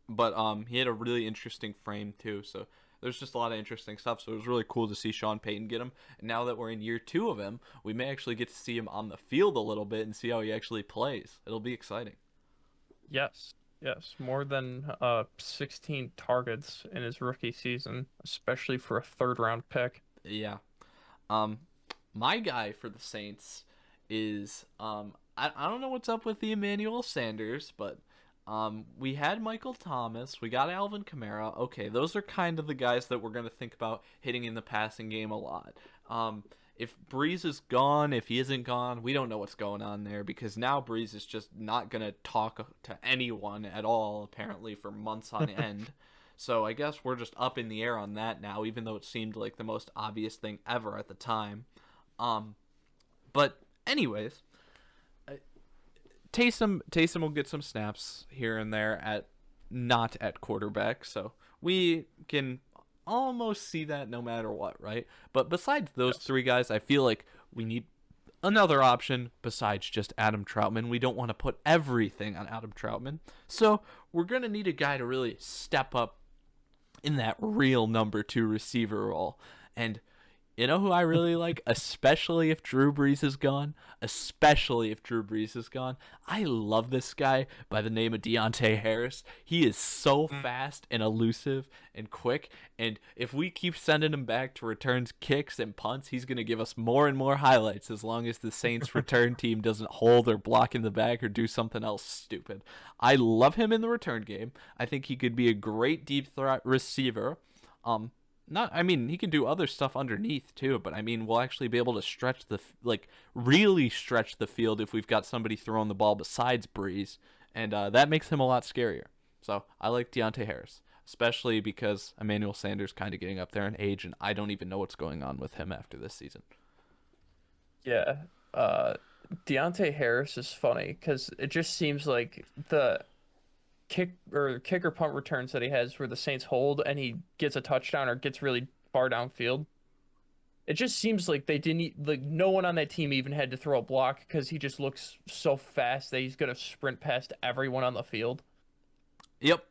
but he had a really interesting frame too. So there's just a lot of interesting stuff. So it was really cool to see Sean Payton get him. And now that we're in year 2 of him, we may actually get to see him on the field a little bit and see how he actually plays. It'll be exciting. Yes. Yes, more than 16 targets in his rookie season, especially for a third round pick. Yeah. Um, my guy for the Saints is I don't know what's up with the Emmanuel Sanders, but we had Michael Thomas, we got Alvin Kamara. Okay, those are kind of the guys that we're gonna think about hitting in the passing game a lot. If Breeze is gone, if he isn't gone, we don't know what's going on there because now Breeze is just not gonna talk to anyone at all apparently for months on end. So I guess we're just up in the air on that now, even though it seemed like the most obvious thing ever at the time. Um, but anyways, Taysom will get some snaps here and there at not at quarterback, so we can almost see that no matter what, right? But besides those Yes. 3 guys, I feel like we need another option besides just Adam Troutman. We don't want to put everything on Adam Troutman, so we're gonna need a guy to really step up in that real number 2 receiver role. And You know who I really like, especially if Drew Brees is gone. Especially if Drew Brees is gone. I love this guy by the name of Deontay Harris. He is so fast and elusive and quick. And if we keep sending him back to returns kicks and punts, he's going to give us more and more highlights as long as the Saints return team doesn't hold or block in the back or do something else stupid. I love him in the return game. I think he could be a great deep threat receiver. Not, I mean, he can do other stuff underneath too, but I mean, we'll actually be able to stretch really stretch the field if we've got somebody throwing the ball besides Breeze, and that makes him a lot scarier. So I like Deontay Harris, especially because Emmanuel Sanders kind of getting up there in age, and I don't even know what's going on with him after this season. Yeah. Deontay Harris is funny because it just seems like the kicker punt returns that he has where the Saints hold and he gets a touchdown or gets really far downfield. It just seems like they didn't like no one on that team even had to throw a block because he just looks so fast that he's gonna sprint past everyone on the field. Yep.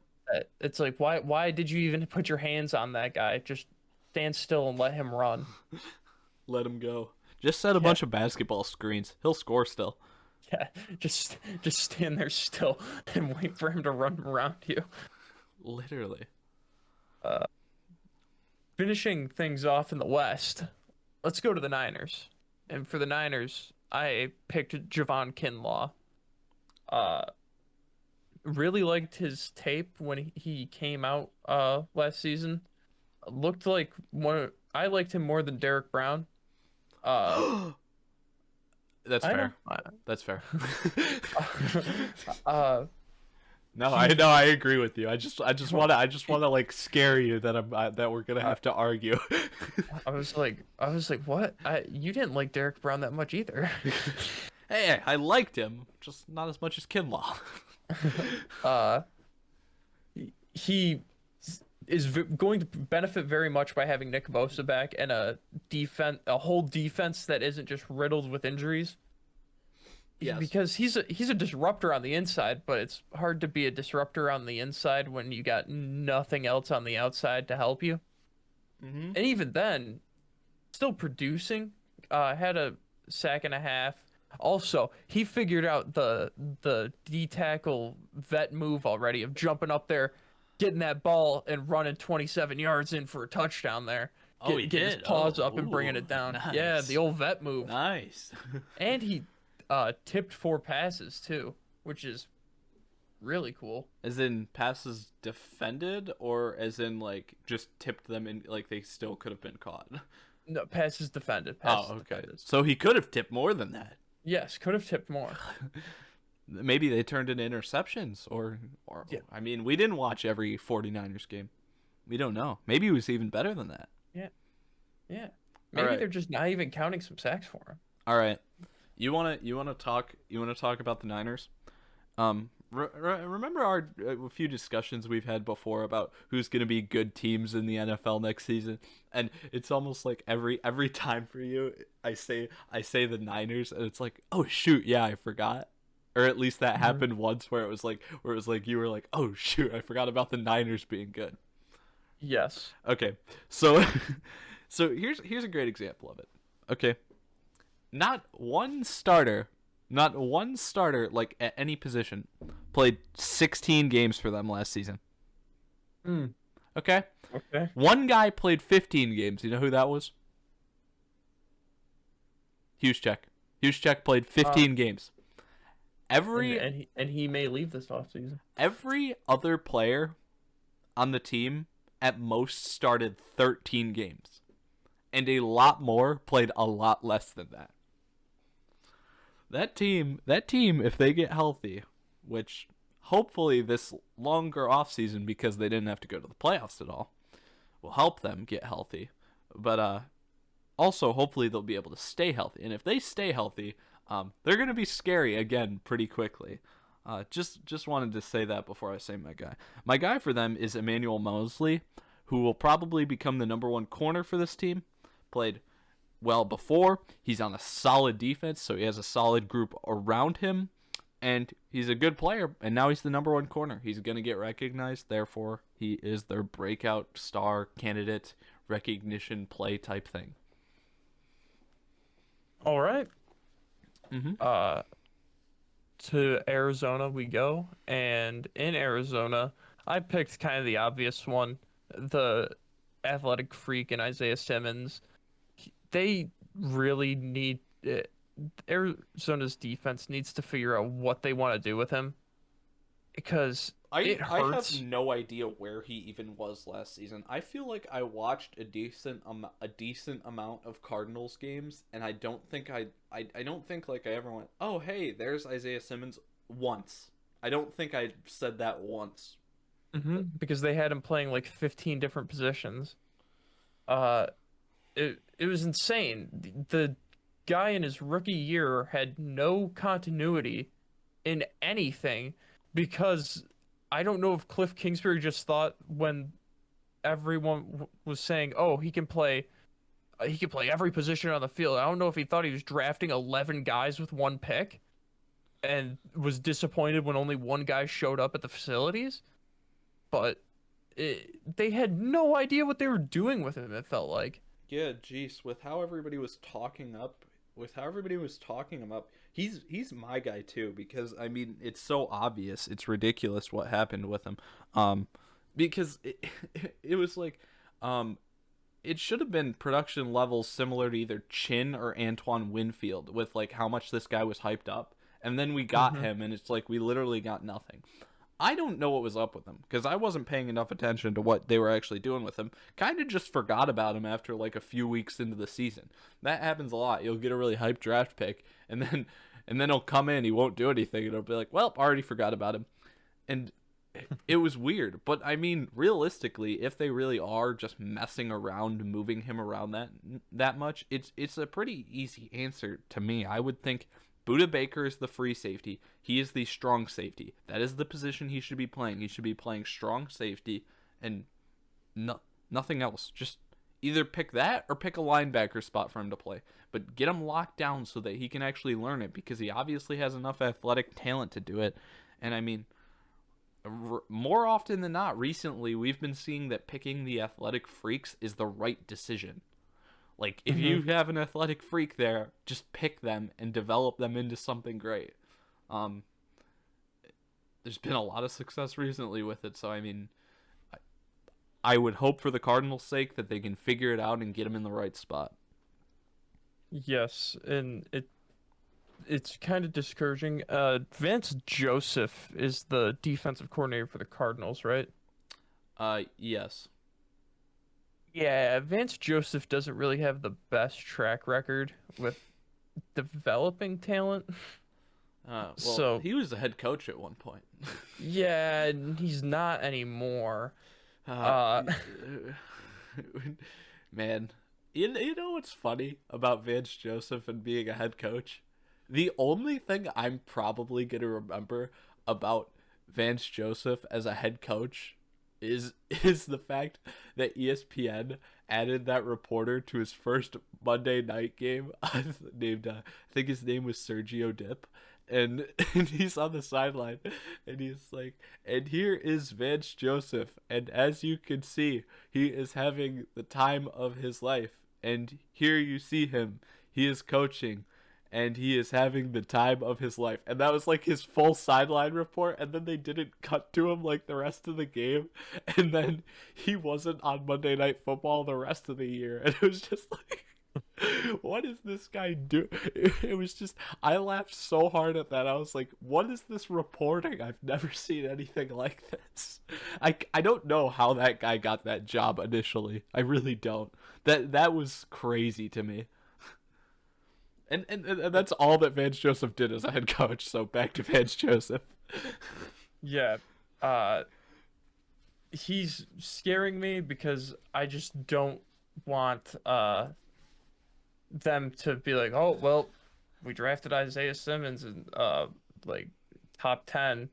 It's like why did you even put your hands on that guy? Just stand still and let him run. Let him go. Just set a bunch of basketball screens. He'll score still. Yeah, just stand there still and wait for him to run around you. Literally. Finishing things off in the West, let's go to the Niners. And for the Niners, I picked Javon Kinlaw. Really liked his tape when he came out last season. Looked like I liked him more than Derek Brown. That's I fair. know. That's fair. uh, No, I know. I agree with you. I just want to like scare you that that we're gonna have to argue. I was like, what? You didn't like Derek Brown that much either. Hey, I liked him, just not as much as Kinlaw. He is going to benefit very much by having Nick Bosa back and a whole defense that isn't just riddled with injuries. Yes. Because he's a disruptor on the inside, but it's hard to be a disruptor on the inside when you got nothing else on the outside to help you. Mm-hmm. And even then, still producing. Had a sack and a half. Also, he figured out the D tackle vet move already of jumping up there, getting that ball and running 27 yards in for a touchdown there. Getting his paws up and bringing it down. Nice. Yeah, the old vet move. Nice. And he tipped 4 passes too, which is really cool. As in passes defended, or as in like just tipped them in, like they still could have been caught? No, passes defended. Defended. So he could have tipped more than that. Yes, could have tipped more. Maybe they turned into interceptions, or yeah. I mean, we didn't watch every 49ers game. We don't know. Maybe it was even better than that. Yeah. Maybe right. They're just not even counting some sacks for him. All right. You want to talk about the Niners? Remember our a few discussions we've had before about who's going to be good teams in the NFL next season, and it's almost like every time for you, I say the Niners, and it's like, oh shoot, yeah, I forgot, or at least that happened once where it was like you were like, oh shoot, I forgot about the Niners being good. Yes. Okay, so here's a great example of it. Okay, not one starter like at any position played 16 games for them last season. Okay. One guy played 15 games. You know who that was? Juszczyk played 15 games. And he may leave this offseason. Every other player on the team at most started 13 games. And a lot more played a lot less than that. That team, if they get healthy, which hopefully this longer offseason, because they didn't have to go to the playoffs at all, will help them get healthy. But also, hopefully they'll be able to stay healthy. And if they stay healthy, they're going to be scary again pretty quickly. Just wanted to say that before I say my guy. My guy for them is Emmanuel Mosley, who will probably become the number 1 corner for this team. Played well before. He's on a solid defense, so he has a solid group around him, and he's a good player, and now he's the number 1 corner. He's going to get recognized, therefore he is their breakout star candidate recognition play type thing. Mm-hmm. Uh, to Arizona we go, and in Arizona, I picked kind of the obvious one, the athletic freak and Isaiah Simmons. They really need Arizona's defense needs to figure out what they want to do with him because I it I have hurts. no idea where he even was last season. I feel like I watched a decent amount of Cardinals games, and I don't think I don't think like I ever went, oh hey, there's Isaiah Simmons once. I don't think I said that once. Because they had him playing like 15 different positions. Uh, it was insane. The guy in his rookie year had no continuity in anything because I don't know if Cliff Kingsbury just thought when everyone was saying, "Oh, he can play every position on the field." I don't know if he thought he was drafting 11 guys with one pick and was disappointed when only one guy showed up at the facilities, but they had no idea what they were doing with him, it felt like. Yeah, jeez, with how everybody was talking him up, he's my guy too because I mean it's so obvious, it's ridiculous what happened with him, um, because it was like, um, it should have been production levels similar to either Chin or Antoine Winfield with like how much this guy was hyped up, and then we got hmm him, and it's like we literally got nothing. I don't know what was up with him because I wasn't paying enough attention to what they were actually doing with him. Kind of just forgot about him after like a few weeks into the season. That happens a lot. You'll get a really hyped draft pick, and then he'll come in, he won't do anything, and it'll be like, well, already forgot about him. And it was weird. But I mean, realistically, if they really are just messing around, moving him around that much, it's a pretty easy answer to me. I would think Buda Baker is the free safety. He is the strong safety. That is the position he should be playing. He should be playing strong safety and no, nothing else. Just either pick that or pick a linebacker spot for him to play. But get him locked down so that he can actually learn it because he obviously has enough athletic talent to do it. And I mean, more often than not, recently we've been seeing that picking the athletic freaks is the right decision. Like if hmm you have an athletic freak there, just pick them and develop them into something great. Um, there's been a lot of success recently with it, so I mean, I would hope for the Cardinals' sake that they can figure it out and get him in the right spot. Yes, and it's kind of discouraging. Vance Joseph is the defensive coordinator for the Cardinals, right? Yes. Yeah, Vance Joseph doesn't really have the best track record with developing talent. Well, So, he was the head coach at one point. yeah, he's not anymore. uh, Uh, Man, you know what's funny about Vance Joseph and being a head coach? The only thing I'm probably going to remember about Vance Joseph as a head coach is the fact that ESPN added that reporter to his first Monday night game named I think his name was Sergio Dip, and he's on the sideline and he's like, and here is Vance Joseph, and as you can see, he is having the time of his life, and here you see him, he is coaching and he is having the time of his life. And that was like his full sideline report. And then they didn't cut to him like the rest of the game. And then he wasn't on Monday Night Football the rest of the year. And it was just like, what is this guy do? It was just, I laughed so hard at that. I was like, what is this reporting? I've never seen anything like this. I don't know how that guy got that job initially. I really don't. That was crazy to me. And that's all that Vance Joseph did as a head coach. So back to Vance Joseph. yeah, uh, he's scaring me because I just don't want them to be like, oh well, we drafted Isaiah Simmons and like top 10.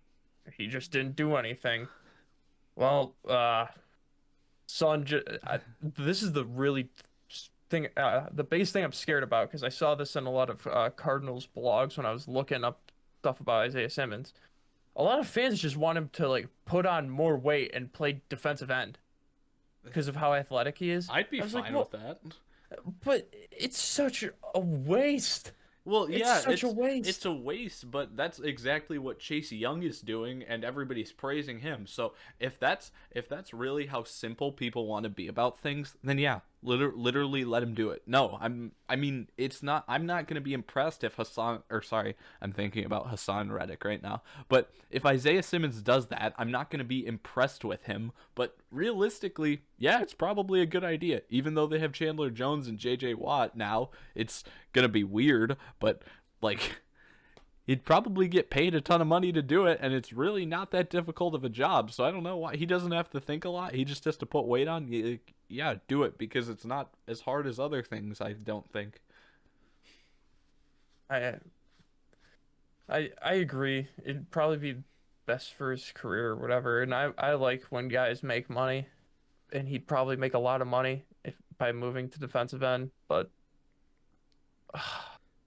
He just didn't do anything. Well, son, this is the really thing, the biggest thing I'm scared about because I saw this in a lot of Cardinals blogs when I was looking up stuff about Isaiah Simmons. A lot of fans just want him to like put on more weight and play defensive end because of how athletic he is. I'd be I was like, fine with well, that. but it's such a waste. Well, It's yeah, such a it's waste. a waste, but that's exactly what Chase Young is doing, and everybody's praising him. So if that's really how simple people want to be about things, then yeah, literally let him do it. No, I mean, it's not. I'm not gonna be impressed if Hassan, or sorry, I'm thinking about Hassan Reddick right now. But if Isaiah Simmons does that, I'm not gonna be impressed with him. But realistically, yeah, it's probably a good idea. Even though they have Chandler Jones and J.J. Watt now, it's gonna be weird, but like he'd probably get paid a ton of money to do it, and it's really not that difficult of a job. So I don't know why he doesn't have to think a lot. He just has to put weight on. Yeah, do it because it's not as hard as other things. I don't think. I I agree. It'd probably be best for his career or whatever. And I like when guys make money, and he'd probably make a lot of money if by moving to defensive end. But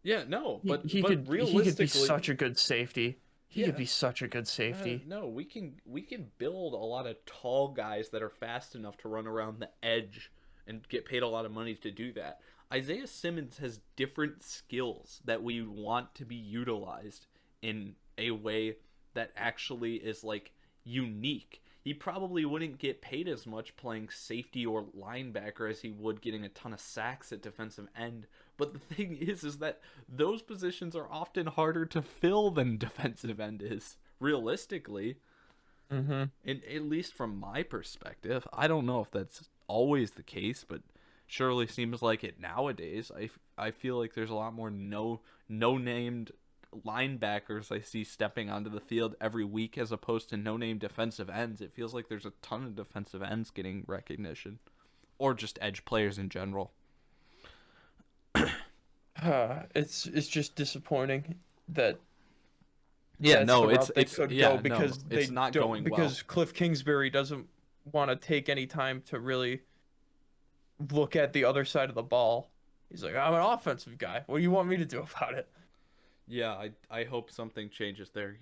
Yeah, no, he but he but could he could be realistically, such a good safety. He could yeah, be such a good safety. no, we can build a lot of tall guys that are fast enough to run around the edge and get paid a lot of money to do that. Isaiah Simmons has different skills that we want to be utilized in a way that actually is like unique. He probably wouldn't get paid as much playing safety or linebacker as he would getting a ton of sacks at defensive end. But the thing is that those positions are often harder to fill than defensive end is, realistically. Mm-hmm. And at least from my perspective, I don't know if that's always the case, but surely seems like it nowadays. I feel like there's a lot more no named linebackers I see stepping onto the field every week as opposed to no name defensive ends. It feels like there's a ton of defensive ends getting recognition, or just edge players in general. It's just disappointing that Yeah, that's the no, route they it's could go yeah, no, because it's they not don't going well. because Cliff Kingsbury doesn't want to take any time to really look at the other side of the ball. He's like, I'm an offensive guy. What do you want me to do about it? Yeah, I hope something changes there.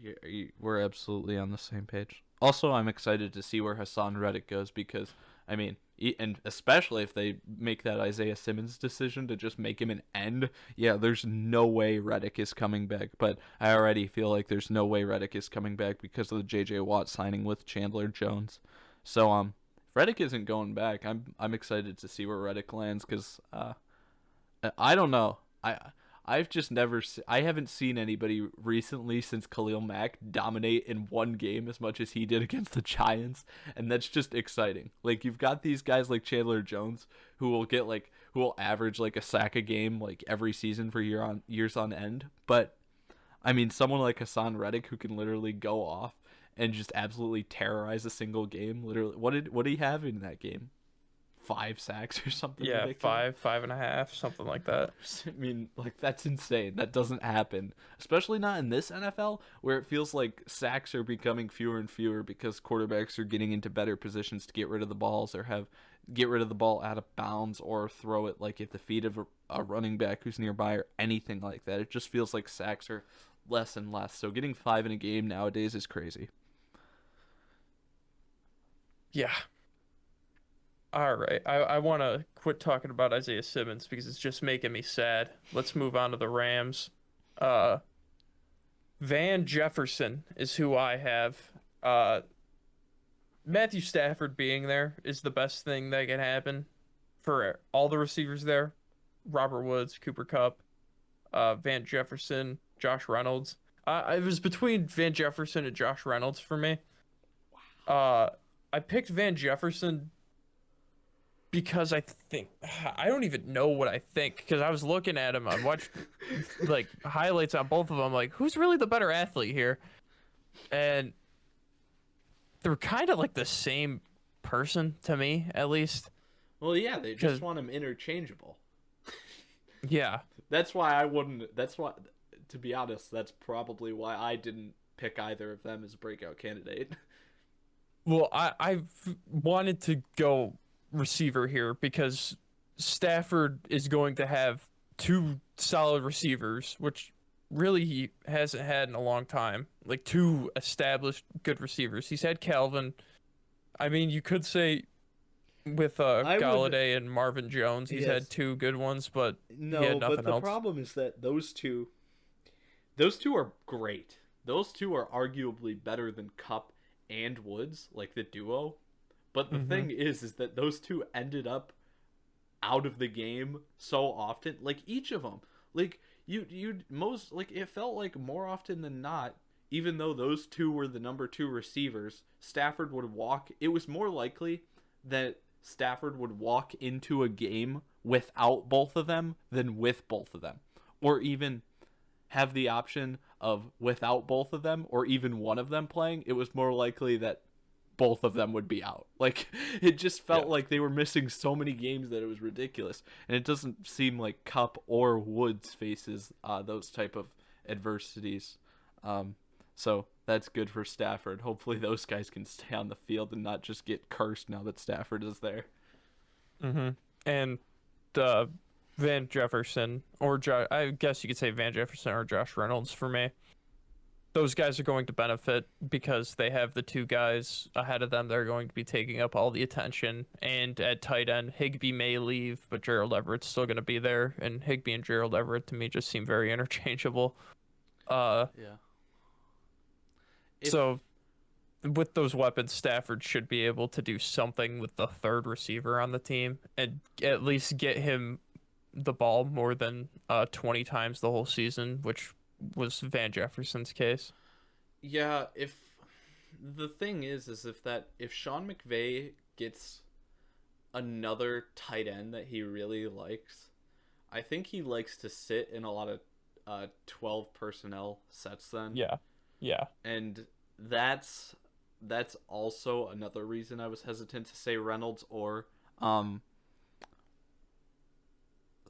We're absolutely on the same page. Also, I'm excited to see where Hassan Reddick goes because, I mean, and especially if they make that Isaiah Simmons decision to just make him an end. Yeah, there's no way Reddick is coming back. But I already feel like there's no way Reddick is coming back because of the J.J. Watt signing with Chandler Jones. So if Reddick isn't going back, I'm excited to see where Reddick lands because I don't know. I've just never I haven't seen anybody recently since Khalil Mack dominate in one game as much as he did against the Giants, and that's just exciting. Like you've got these guys like Chandler Jones who will average like a sack a game like every season for years on end, but I mean someone like Hassan Reddick who can literally go off and just absolutely terrorize a single game. Literally, what did he have in that game? 5 sacks or something Yeah, ridiculous. 5.5, something like that. I mean, like that's insane. That doesn't happen, especially not in this NFL where it feels like sacks are becoming fewer and fewer because quarterbacks are getting into better positions to get rid of the balls or get rid of the ball out of bounds or throw it like at the feet of a running back who's nearby or anything like that. It just feels like sacks are less and less. So getting 5 in a game nowadays is crazy. Yeah. All right. I want to quit talking about Isaiah Simmons because it's just making me sad. Let's move on to the Rams. Uh, Van Jefferson is who I have. Matthew Stafford being there is the best thing that can happen for all the receivers there. Robert Woods, Cooper Kupp, Van Jefferson, Josh Reynolds. It was between Van Jefferson and Josh Reynolds for me. Uh, I picked Van Jefferson because I think I don't even know what I think because I was looking at him. I watched like highlights on both of them. Like, who's really the better athlete here? And they're kind of like the same person to me, at least. Well, yeah, they just Because want them interchangeable. yeah, That's why I wouldn't. That's why, to be honest, that's probably why I didn't pick either of them as a breakout candidate. well, I've wanted to go receiver here because Stafford is going to have two solid receivers, which really he hasn't had in a long time. Like two established good receivers. He's had Calvin. I mean, you could say with I would Galladay and Marvin Jones. He's had yes. two good ones, but he had No, but nothing the else. problem is that those two are great. Those two are arguably better than Cup and Woods, like the duo. But the Mm-hmm. thing is that those two ended up out of the game so often. Like each of them, like you most like it felt like more often than not. Even though those two were the number two receivers, Stafford would walk. It was more likely that Stafford would walk into a game without both of them than with both of them, or even have the option of without both of them or even one of them playing. It was more likely that both of them would be out. Like it just Yeah. felt like they were missing so many games that it was ridiculous. And it doesn't seem like Cup or Woods faces those type of adversities. So that's good for Stafford. Hopefully those guys can stay on the field and not just get cursed now that Stafford is there. Mm-hmm. And uh, Van Jefferson I guess you could say Van Jefferson or Josh Reynolds for me. Those guys are going to benefit because they have the two guys ahead of them that are going to be taking up all the attention. And at tight end, Higbee may leave, but Gerald Everett's still going to be there. And Higbee and Gerald Everett to me just seem very interchangeable. Uh, Yeah. If so with those weapons, Stafford should be able to do something with the third receiver on the team and at least get him the ball more than 20 times the whole season, which was Van Jefferson's case. yeah, if the thing is if Sean McVay gets another tight end that he really likes, I think he likes to sit in a lot of 12 personnel sets then. Yeah. Yeah. And that's also another reason I was hesitant to say Reynolds or um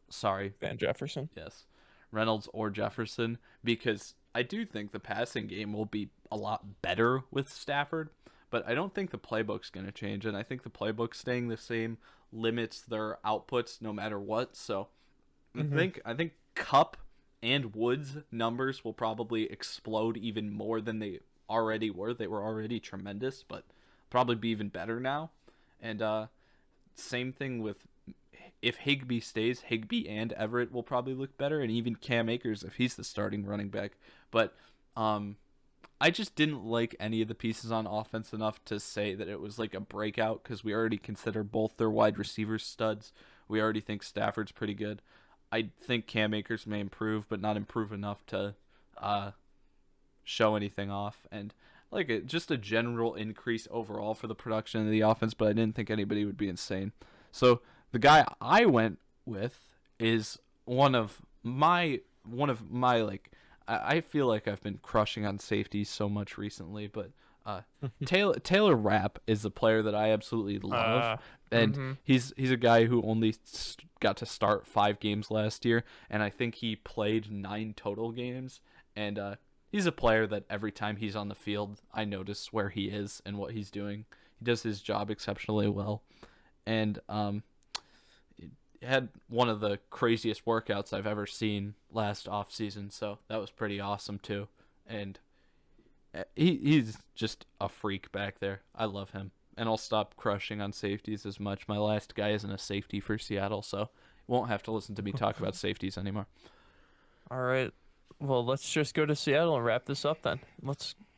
sorry, Van Jefferson. yes, Reynolds or Jefferson, because I do think the passing game will be a lot better with Stafford, but I don't think the playbook's going to change, and I think the playbook staying the same limits their outputs no matter what. So Hmm. I think Cup and Woods numbers will probably explode even more than they already were. They were already tremendous, but probably be even better now. And same thing with if Higbee stays, Higbee and Everett will probably look better, and even Cam Akers if he's the starting running back. But I just didn't like any of the pieces on offense enough to say that it was like a breakout because we already consider both their wide receivers studs. We already think Stafford's pretty good. I think Cam Akers may improve, but not improve enough to uh, show anything off. And like just a general increase overall for the production of the offense, but I didn't think anybody would be insane. So the guy I went with is one of my like I feel like I've been crushing on safeties so much recently, but Taylor Rapp is a player that I absolutely love, Uh, and mm-hmm. he's a guy who only got to start 5 games last year, and I think he played 9 total games, and he's a player that every time he's on the field, I notice where he is and what he's doing. He does his job exceptionally well, and had one of the craziest workouts I've ever seen last off season, so that was pretty awesome too. And he's just a freak back there. I love him, and I'll stop crushing on safeties as much. My last guy isn't a safety for Seattle, so won't have to listen to me talk about safeties anymore. All right. Well, let's just go to Seattle and wrap this up then.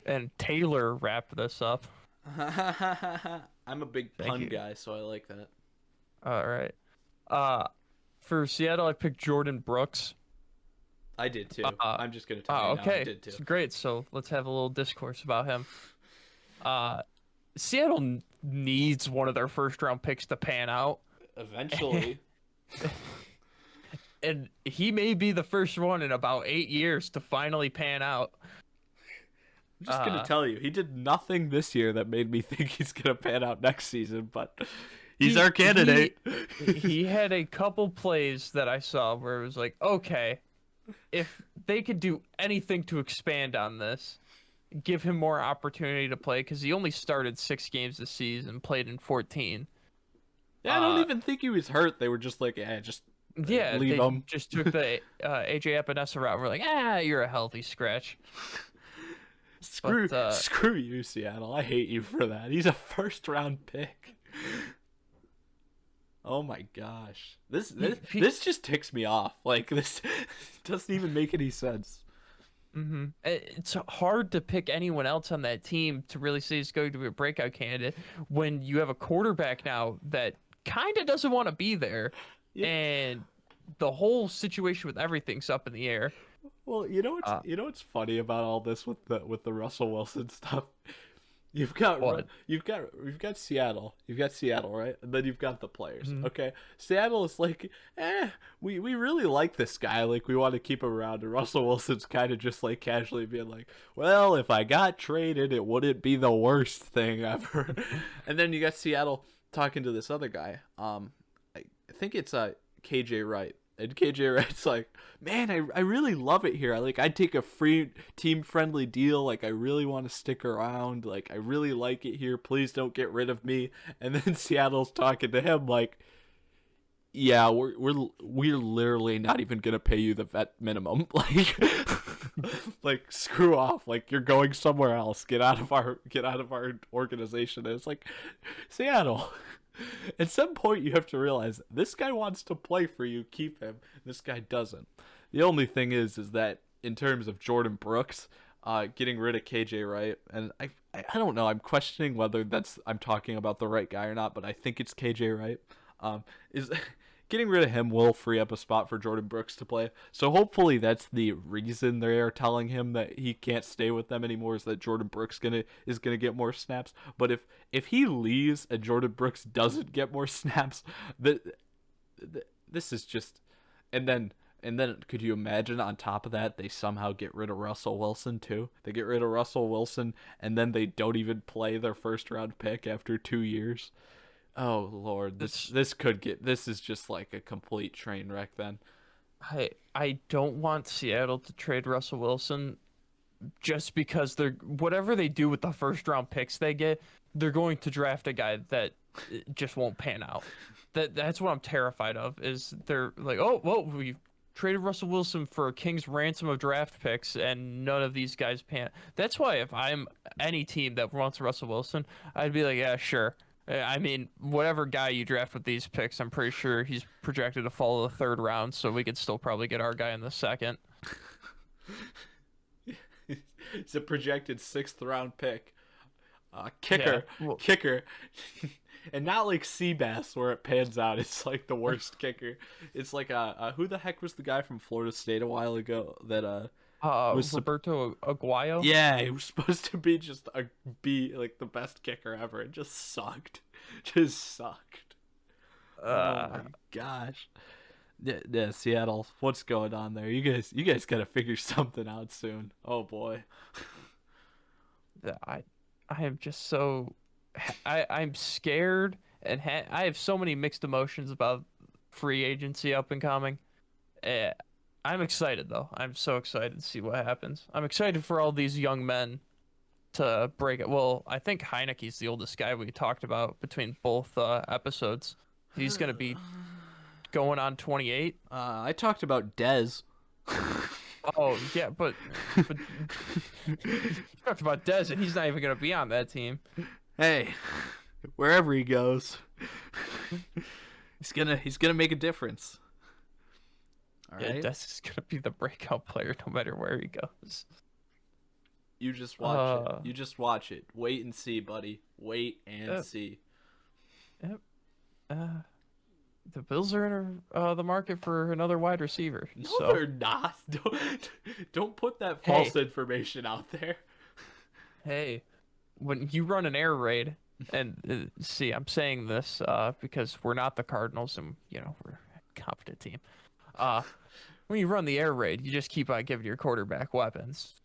And Taylor wrap this up. I'm a big Thank pun you. guy, so I like that. All right. Uh, for Seattle, I picked Jordan Brooks. I did too. Uh, I'm just gonna tell you now, I okay. did too. Great. So let's have a little discourse about him. Uh, Seattle needs one of their first round picks to pan out. Eventually, And he may be the first one in about 8 years to finally pan out. I'm just gonna Uh, tell you, he did nothing this year that made me think he's gonna pan out next season, but he's he our he candidate. he had a couple plays that I saw where it was like, okay, if they could do anything to expand on this, give him more opportunity to play because he only started 6 games this season, played in 14. Yeah, I don't Uh, even think he was hurt. They were just like, yeah, just yeah, leave they him. just took the AJ Epinesa route. We're like, ah, you're a healthy scratch. Screw, But screw you, Seattle. I hate you for that. He's a first round pick. Oh my gosh. This He, this he, this just ticks me off. Like this doesn't even make any sense. It's hard to pick anyone else on that team to really say he's going to be a breakout candidate when you have a quarterback now that kind of doesn't want to be there, Yeah. and the whole situation with everything's up in the air. Well, Uh, you know what's funny about all this with the Russell Wilson stuff. what? You've got Seattle. You've got Seattle, right? And then you've got the players. Mhm. Okay. Seattle is like, we really like this guy. Like we want to keep him around. And Russell Wilson's kind of just like casually being like, well, if I got traded, it wouldn't be the worst thing ever. And then you got Seattle talking to this other guy. I think it's KJ Wright. And KJ Wright's like, man, I really love it here. I'd take a free team friendly deal. Like I really want to stick around. Like I really like it here. Please don't get rid of me. And then Seattle's talking to him like, yeah, we're literally not even gonna pay you the vet minimum. Like like screw off. Like you're going somewhere else. Get out of our organization. And it's like Seattle. At some point, you have to realize this guy wants to play for you. Keep him. This guy doesn't. The only thing is that in terms of Jordan Brooks, getting rid of KJ Wright, and I don't know. I'm questioning whether I'm talking about the right guy or not, but I think it's KJ Wright. Is getting rid of him will free up a spot for Jordan Brooks to play. So hopefully that's the reason they are telling him that he can't stay with them anymore, is that Jordan Brooks is gonna get more snaps. But if he leaves and Jordan Brooks doesn't get more snaps, this is just and then could you imagine on top of that they somehow get rid of Russell Wilson too? They get rid of Russell Wilson and then they don't even play their first round pick after 2 years. Oh Lord, It's this is just like a complete train wreck then. I don't want Seattle to trade Russell Wilson just because they're whatever they do with the first round picks they get, they're going to draft a guy that just won't pan out. That's what I'm terrified of. Is they're like, oh well, we traded Russell Wilson for a king's ransom of draft picks, and none of these guys pan. That's why if I'm any team that wants Russell Wilson, I'd be like, yeah, sure. I mean, whatever guy you draft with these picks, I'm pretty sure he's projected to fall the third round, so we could still probably get our guy in the second. It's a projected sixth round pick. Yeah. Kicker, Well, kicker, and not like Seabass where it pans out. It's like the worst kicker. It's like who the heck was the guy from Florida State a while ago that was Roberto Aguayo. yeah, he was supposed to be be like the best kicker ever. It just sucked, just sucked. Oh Uh, my gosh. Yeah, Seattle. What's going on there? You guys gotta figure something out soon. Oh boy. I I am just so I'm scared and I have so many mixed emotions about free agency up and coming. Uh, I'm excited though. I'm so excited to see what happens. I'm excited for all these young men to break it. Well, I think Heineke's the oldest guy we talked about between both episodes. He's gonna be going on 28. I talked about Dez. Oh yeah, but you talked about Dez, and he's not even gonna be on that team. Hey, wherever he goes, he's gonna make a difference. All Yeah, right, Dez is gonna be the breakout player no matter where he goes. you just watch it. You just watch it. Wait and see, buddy. Wait and Yep. see. Yep. Uh, the Bills are in the market for another wide receiver. No, So they're not. Don't put that Hey. false information out there. hey, when you run an air raid, and see, I'm saying this because we're not the Cardinals, and we're a competent team. When you run the air raid, you just keep on giving your quarterback weapons.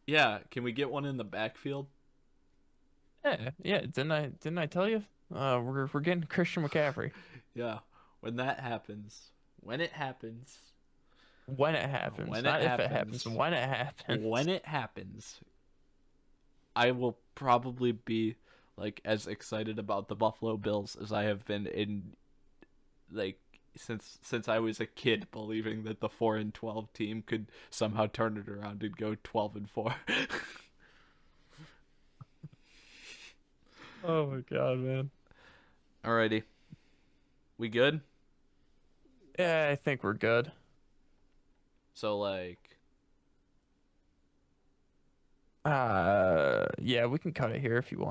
Yeah, can we get one in the backfield? Yeah. Didn't I tell you? We're getting Christian McCaffrey Yeah, when that happens, when it happens, when it happens, when not it if it happens, happens. When it happens. when it happens, I will probably be like as excited about the Buffalo Bills as I have been in like since I was a kid, believing that the 4-12 team could somehow turn it around and go 12-4. Oh my god, man. Alrighty. We good? Yeah, I think we're good. So like, Yeah, we can cut it here if you want.